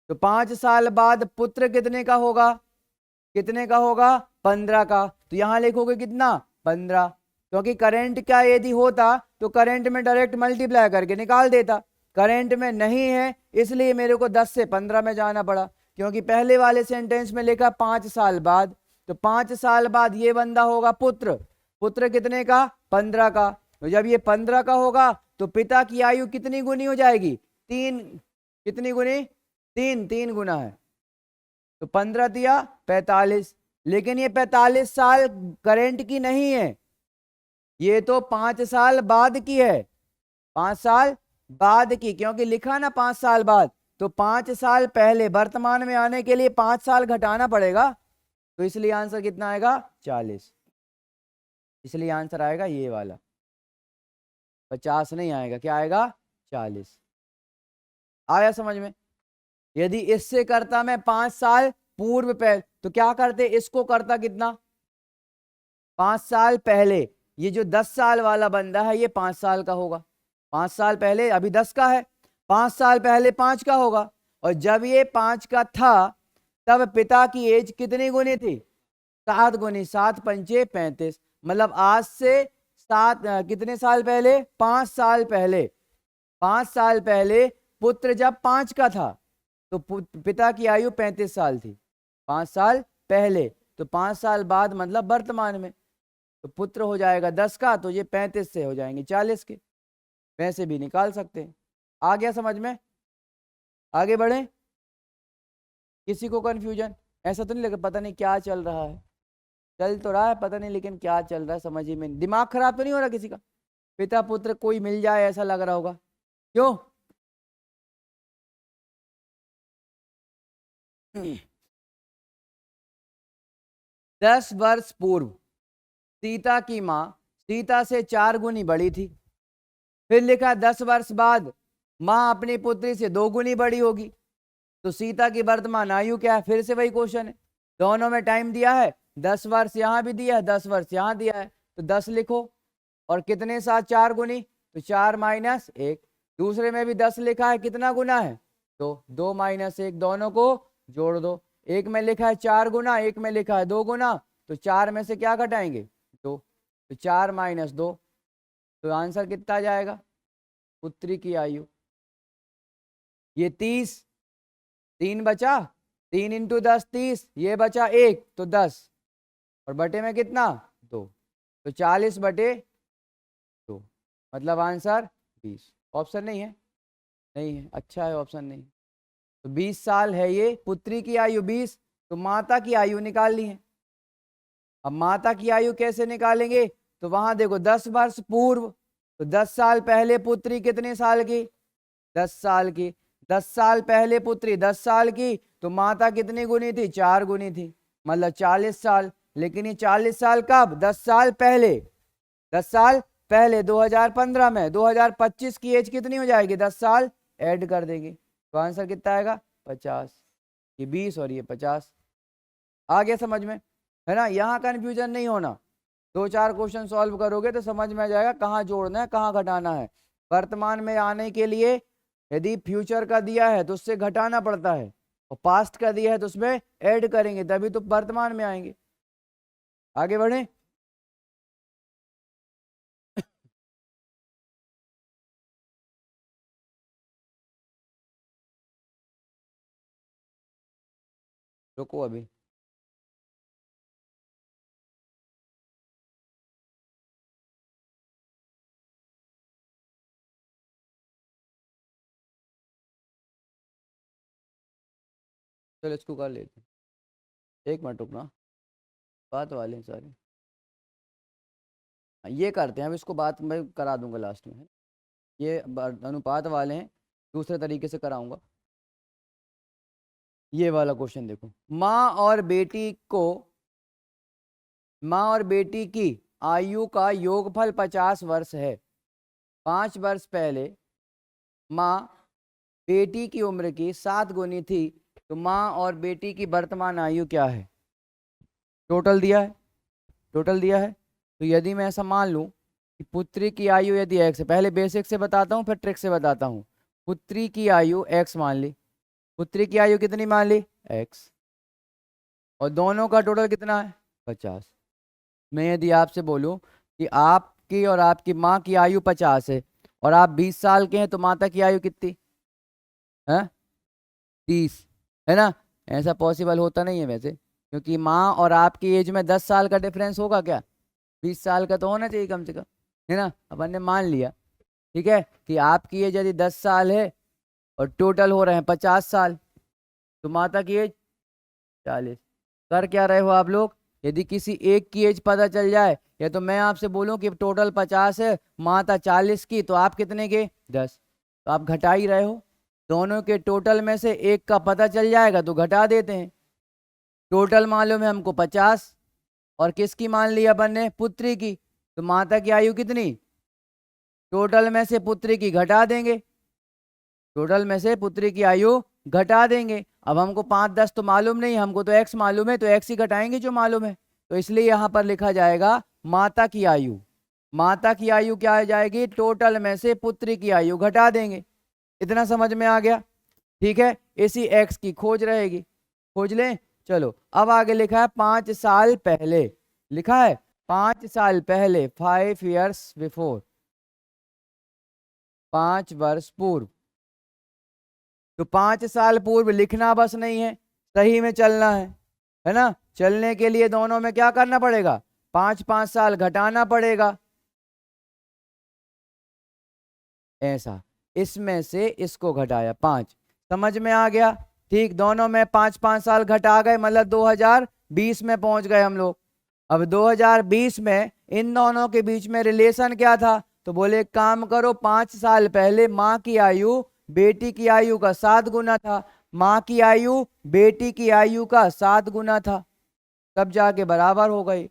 तो 5 साल बाद पुत्र कितने का होगा? कितने का होगा? 15 का। तो यहां लिखोगे कितना? 15। क्योंकि करंट का यदि होता तो करंट में डायरेक्ट मल्टीप्लाई करके निकाल देता। करंट में नहीं है, इसलिए मेरे को 10 से 15 में जाना पड़ा। क्योंकि पहले वाले सेंटेंस में लिखा 5 साल बाद, तो 5 साल बाद ये बंदा होगा पुत्र। पुत्र कितने का? 15 का। तो जब ये 15 का होगा तो पिता की आयु कितनी गुनी हो जाएगी? 3। कितनी गुनी? 3, 3 गुना है। तो 15 दिया 45। लेकिन ये 45 साल करंट की नहीं है, ये तो 5 साल बाद की है। 5 साल बाद की, क्योंकि लिखा ना 5 साल बाद, तो 5 साल पहले वर्तमान में आने के लिए 5 साल घटाना पड़ेगा। तो इसलिए आंसर कितना आएगा? 40। इसलिए आंसर आएगा ये वाला, 50 नहीं आएगा। क्या आएगा? 40। आया समझ में? यदि इससे करता मैं 5 साल पूर्व पहले, तो क्या करते? इसको करता कितना? 5 साल पहले। ये जो 10 साल वाला बंदा है ये 5 साल का होगा। 5 साल पहले, अभी 10 का है, 5 साल पहले 5 का होगा। और जब ये 5 का था तब पिता की एज कितनी गुनी थी? 7 गुनी। 7 पंचे 35। मतलब आज से 7 कितने साल पहले? 5 साल पहले। 5 साल पहले पुत्र जब 5 का था तो पिता की आयु 35 साल थी। 5 साल पहले, तो 5 साल बाद मतलब वर्तमान में। तो पुत्र हो जाएगा 10 का, तो ये 35 से हो जाएंगे 40 के। वैसे भी निकाल सकते हैं। आ गया समझ में? आगे बढ़े? किसी को कंफ्यूजन? ऐसा तो नहीं लगा पता नहीं क्या चल रहा है, चल तो रहा है पता नहीं लेकिन क्या चल रहा है समझ ही में नहीं। दिमाग खराब तो नहीं हो रहा किसी का? पिता पुत्र कोई मिल जाए ऐसा लग रहा होगा, क्यों? 10 वर्ष पूर्व सीता की माँ सीता से 4 गुनी बड़ी थी। फिर लिखा 10 वर्ष बाद माँ अपनी पुत्री से 2 गुनी बड़ी होगी। तो सीता की वर्तमान आयु क्या है? फिर से वही क्वेश्चन है, दोनों में टाइम दिया है, 10 वर्ष यहाँ भी दिया है, 10 वर्ष यहाँ दिया है, तो 10 लिखो। और कितने साथ 4 गुनी, तो 4 - 1। दूसरे में भी 10 लिखा है, कितना गुना है? तो 2 - 1, दोनों को जोड़ दो। एक में लिखा है 4 गुना, एक में लिखा है 2 गुना, तो 4 में से क्या घटाएंगे? 2, तो 4 - 2, तो आंसर कितना आ जाएगा? पुत्री की आयु ये 30, 3 बचा, 3 × 10 30, ये बचा 1 तो 10, और बटे में कितना? 2, तो 40/2, मतलब आंसर 20। ऑप्शन नहीं है? नहीं है, अच्छा है ऑप्शन नहीं। तो 20 साल है ये पुत्री की आयु 20, तो माता की आयु निकाल ली है। अब माता की आयु कैसे निकालेंगे? तो वहां देखो 10 वर्ष पूर्व, तो 10 साल पहले पुत्री कितने साल की? 10 साल की। 10 साल पहले पुत्री 10 साल की, तो माता कितनी गुनी थी? 4 गुनी थी, मतलब 40 साल। लेकिन ये 40 साल कब? 10 साल पहले। 10 साल पहले 2015 में, 2025 की एज कितनी हो जाएगी? 10 साल ऐड कर देंगे, तो आंसर कितना आएगा? 50। ये 20 और ये 50। आ गया समझ में? है ना? यहाँ कंफ्यूजन नहीं होना, 2-4 क्वेश्चन सॉल्व करोगे तो समझ में आ जाएगा कहाँ जोड़ना है कहाँ घटाना है। वर्तमान में आने के लिए यदि फ्यूचर का दिया है तो उससे घटाना पड़ता है, और पास्ट का दिया है तो उसमें ऐड करेंगे, तभी तो वर्तमान में आएंगे। आगे बढ़े। रुको अभी, चलो इसको कर लेते हैं, 1 मिनट रुकना, बात वाले हैं सारे। हाँ, ये करते हैं, अब इसको बात मैं करा दूंगा लास्ट में। ये अनुपात वाले हैं, दूसरे तरीके से कराऊंगा। ये वाला क्वेश्चन देखो, माँ और बेटी की आयु का योगफल 50 वर्ष है। 5 वर्ष पहले माँ बेटी की उम्र की 7 गुनी थी, तो माँ और बेटी की वर्तमान आयु क्या है? टोटल दिया है, टोटल दिया है। तो यदि मैं ऐसा मान लूं कि पुत्री की आयु यदि x है, पहले बेसिक से बताता हूँ फिर ट्रिक से बताता हूँ। पुत्री की आयु x मान ली, पुत्री की आयु कितनी मान ली? x, और दोनों का टोटल कितना है? 50। मैं यदि आपसे बोलूं कि आपकी और आपकी माँ की आयु 50 है और आप 20 साल के हैं, तो माता की आयु कितनी है? 30, है ना? ऐसा पॉसिबल होता नहीं है वैसे, क्योंकि माँ और आपकी एज में 10 साल का डिफरेंस होगा क्या? 20 साल का तो होना चाहिए कम से कम, है ना? अपन ने मान लिया, ठीक है, कि आपकी एज यदि 10 साल है और टोटल हो रहे हैं 50 साल, तो माता की एज 40। कर क्या रहे हो आप लोग? यदि किसी एक की एज पता चल जाए, या तो मैं आपसे बोलूं कि टोटल 50 है, माता 40 की, तो आप कितने के? 10, तो आप घटा ही रहे हो। दोनों के टोटल में से एक का पता चल जाएगा तो घटा देते हैं। टोटल मालूम है हमको 50, और किसकी मान ली अपन ने? पुत्री की, तो माता की आयु कितनी? टोटल में से पुत्री की घटा देंगे, टोटल में से पुत्री की आयु घटा देंगे। अब हमको 5-10 तो मालूम नहीं, हमको तो x मालूम है, तो x ही घटाएंगे जो मालूम है। तो इसलिए यहाँ पर लिखा जाएगा माता की आयु। माता की आयु क्या आ जाएगी? टोटल में से पुत्री की आयु घटा देंगे। इतना समझ में आ गया? ठीक है, इसी x की खोज रहेगी, खोज लें। चलो अब आगे लिखा है 5 साल पहले, लिखा है 5 साल पहले, 5 years बिफोर, 5 वर्ष पूर्व। तो 5 साल पूर्व लिखना बस नहीं है, सही में चलना है ना? चलने के लिए दोनों में क्या करना पड़ेगा? 5-5 साल घटाना पड़ेगा, ऐसा। इसमें से इसको घटाया 5, समझ में आ गया? ठीक, दोनों में 5-5 साल घटा गए, मतलब 2020 में पहुंच गए हम लोग। अब 2020 में इन दोनों के बीच में रिलेशन क्या था, तो बोले एक काम करो, 5 साल पहले माँ की आयु बेटी की आयु का 7 गुना था, माँ की आयु बेटी की आयु का 7 गुना था, तब जाके बराबर हो गई।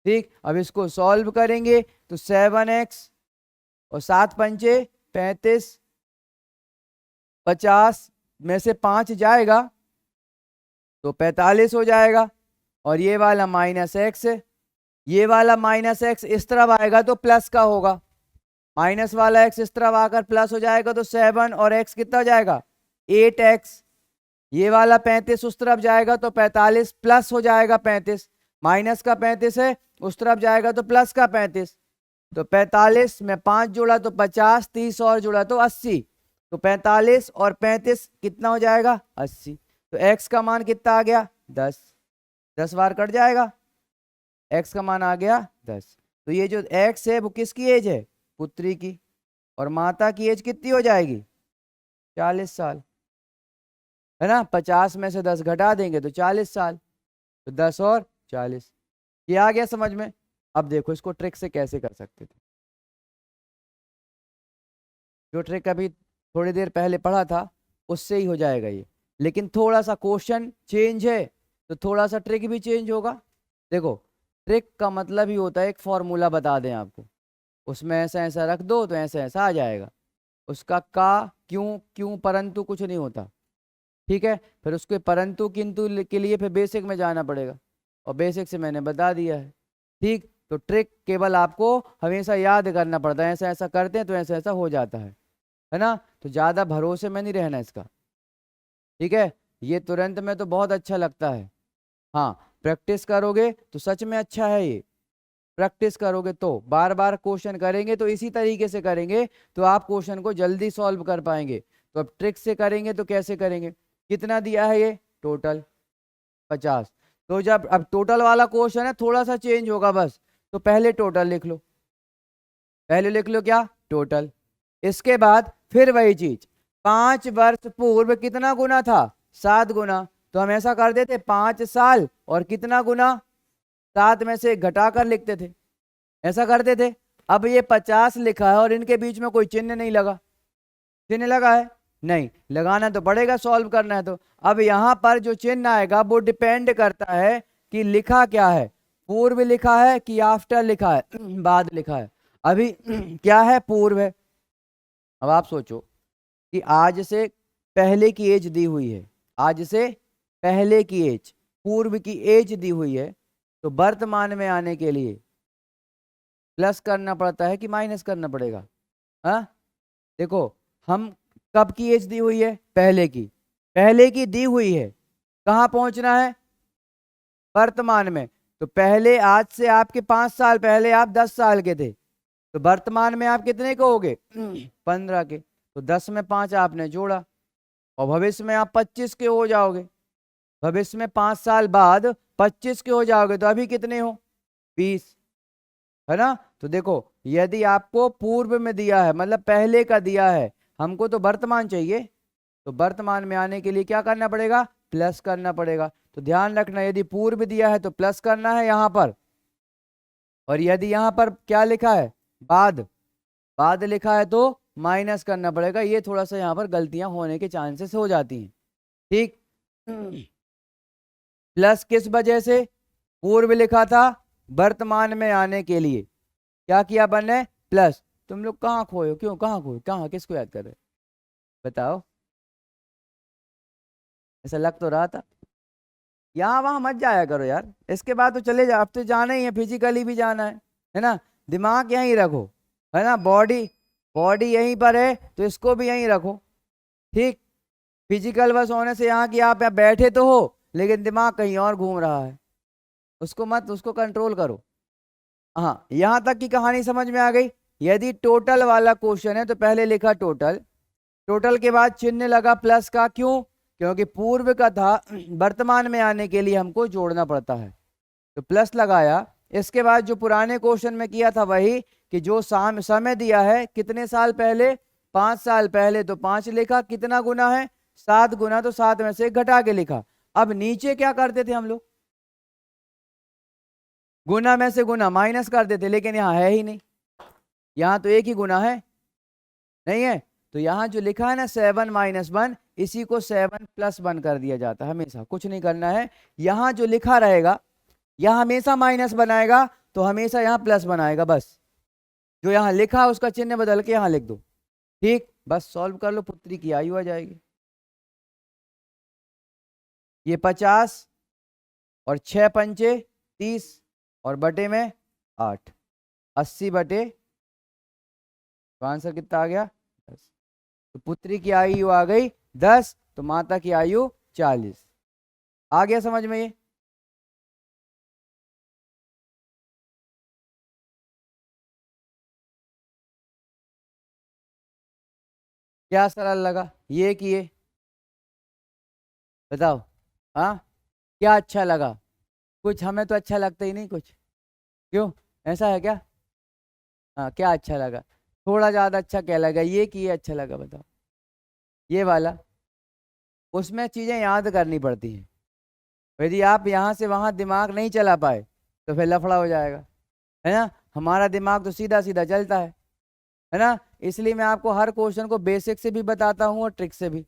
ठीक, अब इसको सॉल्व करेंगे तो 7x और 7 पंचे 35, 50 में से 5 जाएगा तो 45 हो जाएगा, और ये वाला -x, ये वाला -x इस तरफ आएगा तो प्लस का होगा, माइनस वाला x इस तरफ आकर प्लस हो जाएगा तो 7 और x कितना हो जाएगा 8x, ये वाला 35 उस तरफ जाएगा तो 45 प्लस हो जाएगा 35, माइनस का 35 है उस तरफ जाएगा तो प्लस का 35, तो 45 में 5 जोड़ा तो 50, 30 और जोड़ा तो 80, तो 45 और 35 कितना हो जाएगा 80, तो x का मान कितना आ गया 10, 10 बार कट जाएगा, x का मान आ गया 10। तो ये जो x है वो किसकी एज है, पुत्री की, और माता की एज कितनी हो जाएगी 40 साल, है ना, 50 में से 10 घटा देंगे तो 40 साल, तो 10 और 40, ये आ गया समझ में। अब देखो इसको ट्रिक से कैसे कर सकते थे, जो ट्रिक अभी थोड़ी देर पहले पढ़ा था उससे ही हो जाएगा ये, लेकिन थोड़ा सा क्वेश्चन चेंज है तो थोड़ा सा ट्रिक भी चेंज होगा। देखो ट्रिक का मतलब ही होता है एक फॉर्मूला बता दें आपको, उसमें ऐसा ऐसा रख दो तो ऐसा ऐसा आ जाएगा, उसका का क्यों क्यों परंतु कुछ नहीं होता, ठीक है, फिर उसके परंतु किंतु के लिए फिर बेसिक में जाना पड़ेगा, और बेसिक से मैंने बता दिया है। ठीक, तो ट्रिक केवल आपको हमेशा याद करना पड़ता है, ऐसा ऐसा करते हैं तो ऐसा ऐसा हो जाता है ना, तो ज़्यादा भरोसे में नहीं रहना इसका, ठीक है, ये तुरंत में तो बहुत अच्छा लगता है, हाँ प्रैक्टिस करोगे तो सच में अच्छा है ये, प्रैक्टिस करोगे तो बार बार क्वेश्चन करेंगे तो इसी तरीके से करेंगे तो आप क्वेश्चन को जल्दी सॉल्व कर पाएंगे। तो अब ट्रिक से करेंगे तो कैसे करेंगे, कितना दिया है ये टोटल 50, तो जब अब टोटल वाला क्वेश्चन है थोड़ा सा चेंज होगा बस, तो पहले टोटल लिख लो, पहले लिख लो क्या टोटल, इसके बाद फिर वही चीज 5 वर्ष पूर्व कितना गुना था 7 गुना, तो हम ऐसा कर देते 5 साल और कितना गुना 7 में से घटा कर लिखते थे, ऐसा करते थे। अब ये 50 लिखा है और इनके बीच में कोई चिन्ह नहीं लगा, चिन्ह लगा है नहीं, लगाना तो पड़ेगा, सॉल्व करना है तो। अब यहाँ पर जो चिन्ह आएगा वो डिपेंड करता है कि लिखा क्या है, पूर्व लिखा है कि आफ्टर लिखा है, बाद लिखा है, अभी क्या है पूर्व है। अब आप सोचो कि आज से पहले की एज दी हुई है, आज से पहले की एज, पूर्व की एज दी हुई है, तो वर्तमान में आने के लिए प्लस करना पड़ता है कि माइनस करना पड़ेगा, हाँ देखो हम कब की एज दी हुई है, पहले की दी हुई है, कहाँ पहुंचना है वर्तमान में, तो पहले आज से आपके 5 साल पहले आप 10 साल के थे, तो वर्तमान में आप कितने के होगे 15 के, तो 10 में 5 आपने जोड़ा, और भविष्य में आप 25 के हो जाओगे, भविष्य में 5 साल बाद 25 के हो जाओगे, तो अभी कितने हो 20, है ना। तो देखो यदि आपको पूर्व में दिया है मतलब पहले का दिया है, हमको तो वर्तमान चाहिए, तो वर्तमान में आने के लिए क्या करना पड़ेगा प्लस करना पड़ेगा। तो ध्यान रखना यदि पूर्व दिया है तो प्लस करना है यहाँ पर, और यदि यहाँ पर क्या लिखा है बाद लिखा है तो माइनस करना पड़ेगा। ये थोड़ा सा यहाँ पर गलतियां होने के चांसेस हो जाती हैं, ठीक। प्लस किस वजह से, पूर्व लिखा था वर्तमान में आने के लिए क्या किया अपन ने प्लस। तुम लोग कहाँ खोए हो, क्यों कहाँ खोए, कहाँ किसको याद कर रहे बताओ, ऐसा लग तो रहा था। यहाँ वहां मत जाया करो यार, इसके बाद तो चले जाओ, अब तो जाना ही है, फिजिकली भी जाना है ना, दिमाग यहीं रखो, है ना, बॉडी यहीं पर है तो इसको भी यहीं रखो, ठीक। फिजिकल बस होने से यहाँ की आप यहाँ बैठे तो हो लेकिन दिमाग कहीं और घूम रहा है, उसको कंट्रोल करो। हाँ यहाँ तक की कहानी समझ में आ गई। यदि टोटल वाला क्वेश्चन है तो पहले लिखा टोटल के बाद चिन्ह लगा प्लस का, क्यों, क्योंकि पूर्व का था, वर्तमान में आने के लिए हमको जोड़ना पड़ता है तो प्लस लगाया। इसके बाद जो पुराने क्वेश्चन में किया था वही कि जो समय दिया है कितने साल पहले 5 साल पहले, तो 5 लिखा, कितना गुना है 7 गुना तो 7 में से एक घटा के लिखा। अब नीचे क्या करते थे हम लोग, गुना में से गुना माइनस कर देते, लेकिन यहाँ है ही नहीं, यहाँ तो एक ही गुना है, नहीं है। तो यहाँ जो लिखा है ना 7 माइनस 1, इसी को 7 प्लस 1 कर दिया जाता है हमेशा, कुछ नहीं करना है। यहाँ जो लिखा रहेगा यहाँ हमेशा माइनस बनाएगा, तो हमेशा यहाँ प्लस बनाएगा, बस जो यहाँ लिखा उसका चिन्ह बदल के यहाँ लिख दो, ठीक। बस सॉल्व कर लो, पुत्री की आयु आ जाएगी। ये 50 और 6 पंचे 30 और बटे में 8, 80 बटे, तो आंसर कितना आ गया 10। तो पुत्री की आयु आ गई 10, तो माता की आयु 40। आ गया समझ में ये? क्या सरल लगा ये कि ये, बताओ। हाँ, क्या अच्छा लगा? कुछ हमें तो अच्छा लगता ही नहीं कुछ, क्यों, ऐसा है क्या? हाँ, क्या अच्छा लगा? थोड़ा ज़्यादा अच्छा क्या लगा, ये कि ये अच्छा लगा, बताओ। ये वाला, उसमें चीज़ें याद करनी पड़ती हैं, यदि आप यहाँ से वहाँ दिमाग नहीं चला पाए तो फिर लफड़ा हो जाएगा, है ना। हमारा दिमाग तो सीधा सीधा चलता है ना। इसलिए मैं आपको हर क्वेश्चन को बेसिक से भी बताता हूँ और ट्रिक से भी,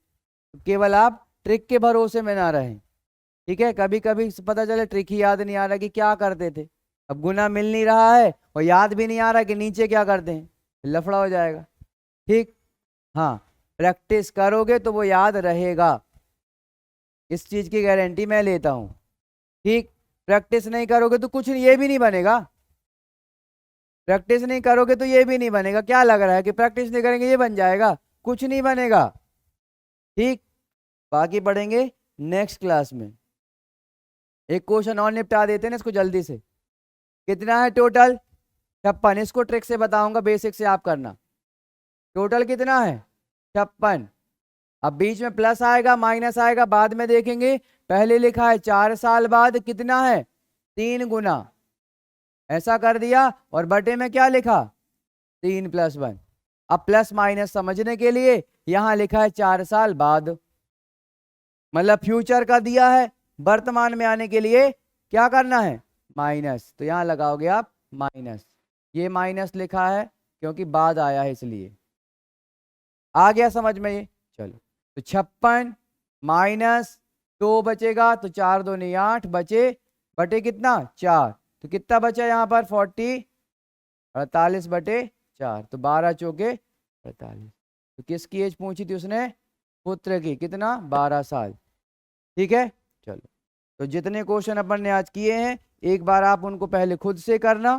केवल आप ट्रिक के भरोसे में ना रहें, ठीक है। कभी कभी पता चले ट्रिक ही याद नहीं आ रहा कि क्या करते थे, अब गुना मिल नहीं रहा है और याद भी नहीं आ रहा कि नीचे क्या करते हैं, लफड़ा हो जाएगा, ठीक। हाँ, प्रैक्टिस करोगे तो वो याद रहेगा, इस चीज की गारंटी मैं लेता हूँ, ठीक। प्रैक्टिस नहीं करोगे तो कुछ ये भी नहीं बनेगा, प्रैक्टिस नहीं करोगे तो ये भी नहीं बनेगा। क्या लग रहा है कि प्रैक्टिस नहीं करेंगे ये बन जाएगा? कुछ नहीं बनेगा, ठीक। बाकी पढ़ेंगे नेक्स्ट क्लास में। एक क्वेश्चन और निपटा देते हैं ना इसको जल्दी से। कितना है टोटल? 56। इसको ट्रिक से बताऊंगा, बेसिक से आप करना। टोटल कितना है? 56। अब बीच में प्लस आएगा माइनस आएगा बाद में देखेंगे, पहले लिखा है 4 साल बाद कितना है, 3 गुना, ऐसा कर दिया। और बटे में क्या लिखा, 3 + 1। अब प्लस माइनस समझने के लिए यहां लिखा है 4 साल बाद, मतलब फ्यूचर का दिया है, वर्तमान में आने के लिए क्या करना है, माइनस। तो यहां लगाओगे आप माइनस, ये माइनस लिखा है क्योंकि बाद आया है इसलिए। आ गया समझ में ये? चलो, तो 56 माइनस 2 बचेगा, तो 4 दूनी 8 बचे, बटे कितना 4, तो कितना बचा यहाँ पर 40, 48 बटे 4, तो 12 चौके 48। तो किसकी एज पूछी थी उसने, पुत्र की, कितना 12 साल, ठीक है। चलो, तो जितने क्वेश्चन अपन ने आज किए हैं एक बार आप उनको पहले खुद से करना,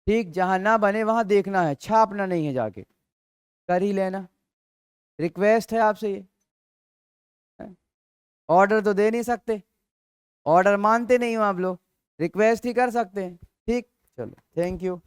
ठीक। जहां ना बने वहां देखना है, छापना नहीं है, जाके कर ही लेना, रिक्वेस्ट है आपसे ये। ऑर्डर तो दे नहीं सकते, ऑर्डर मानते नहीं हो आप लोग, रिक्वेस्ट ही कर सकते हैं, ठीक। चलो, थैंक यू।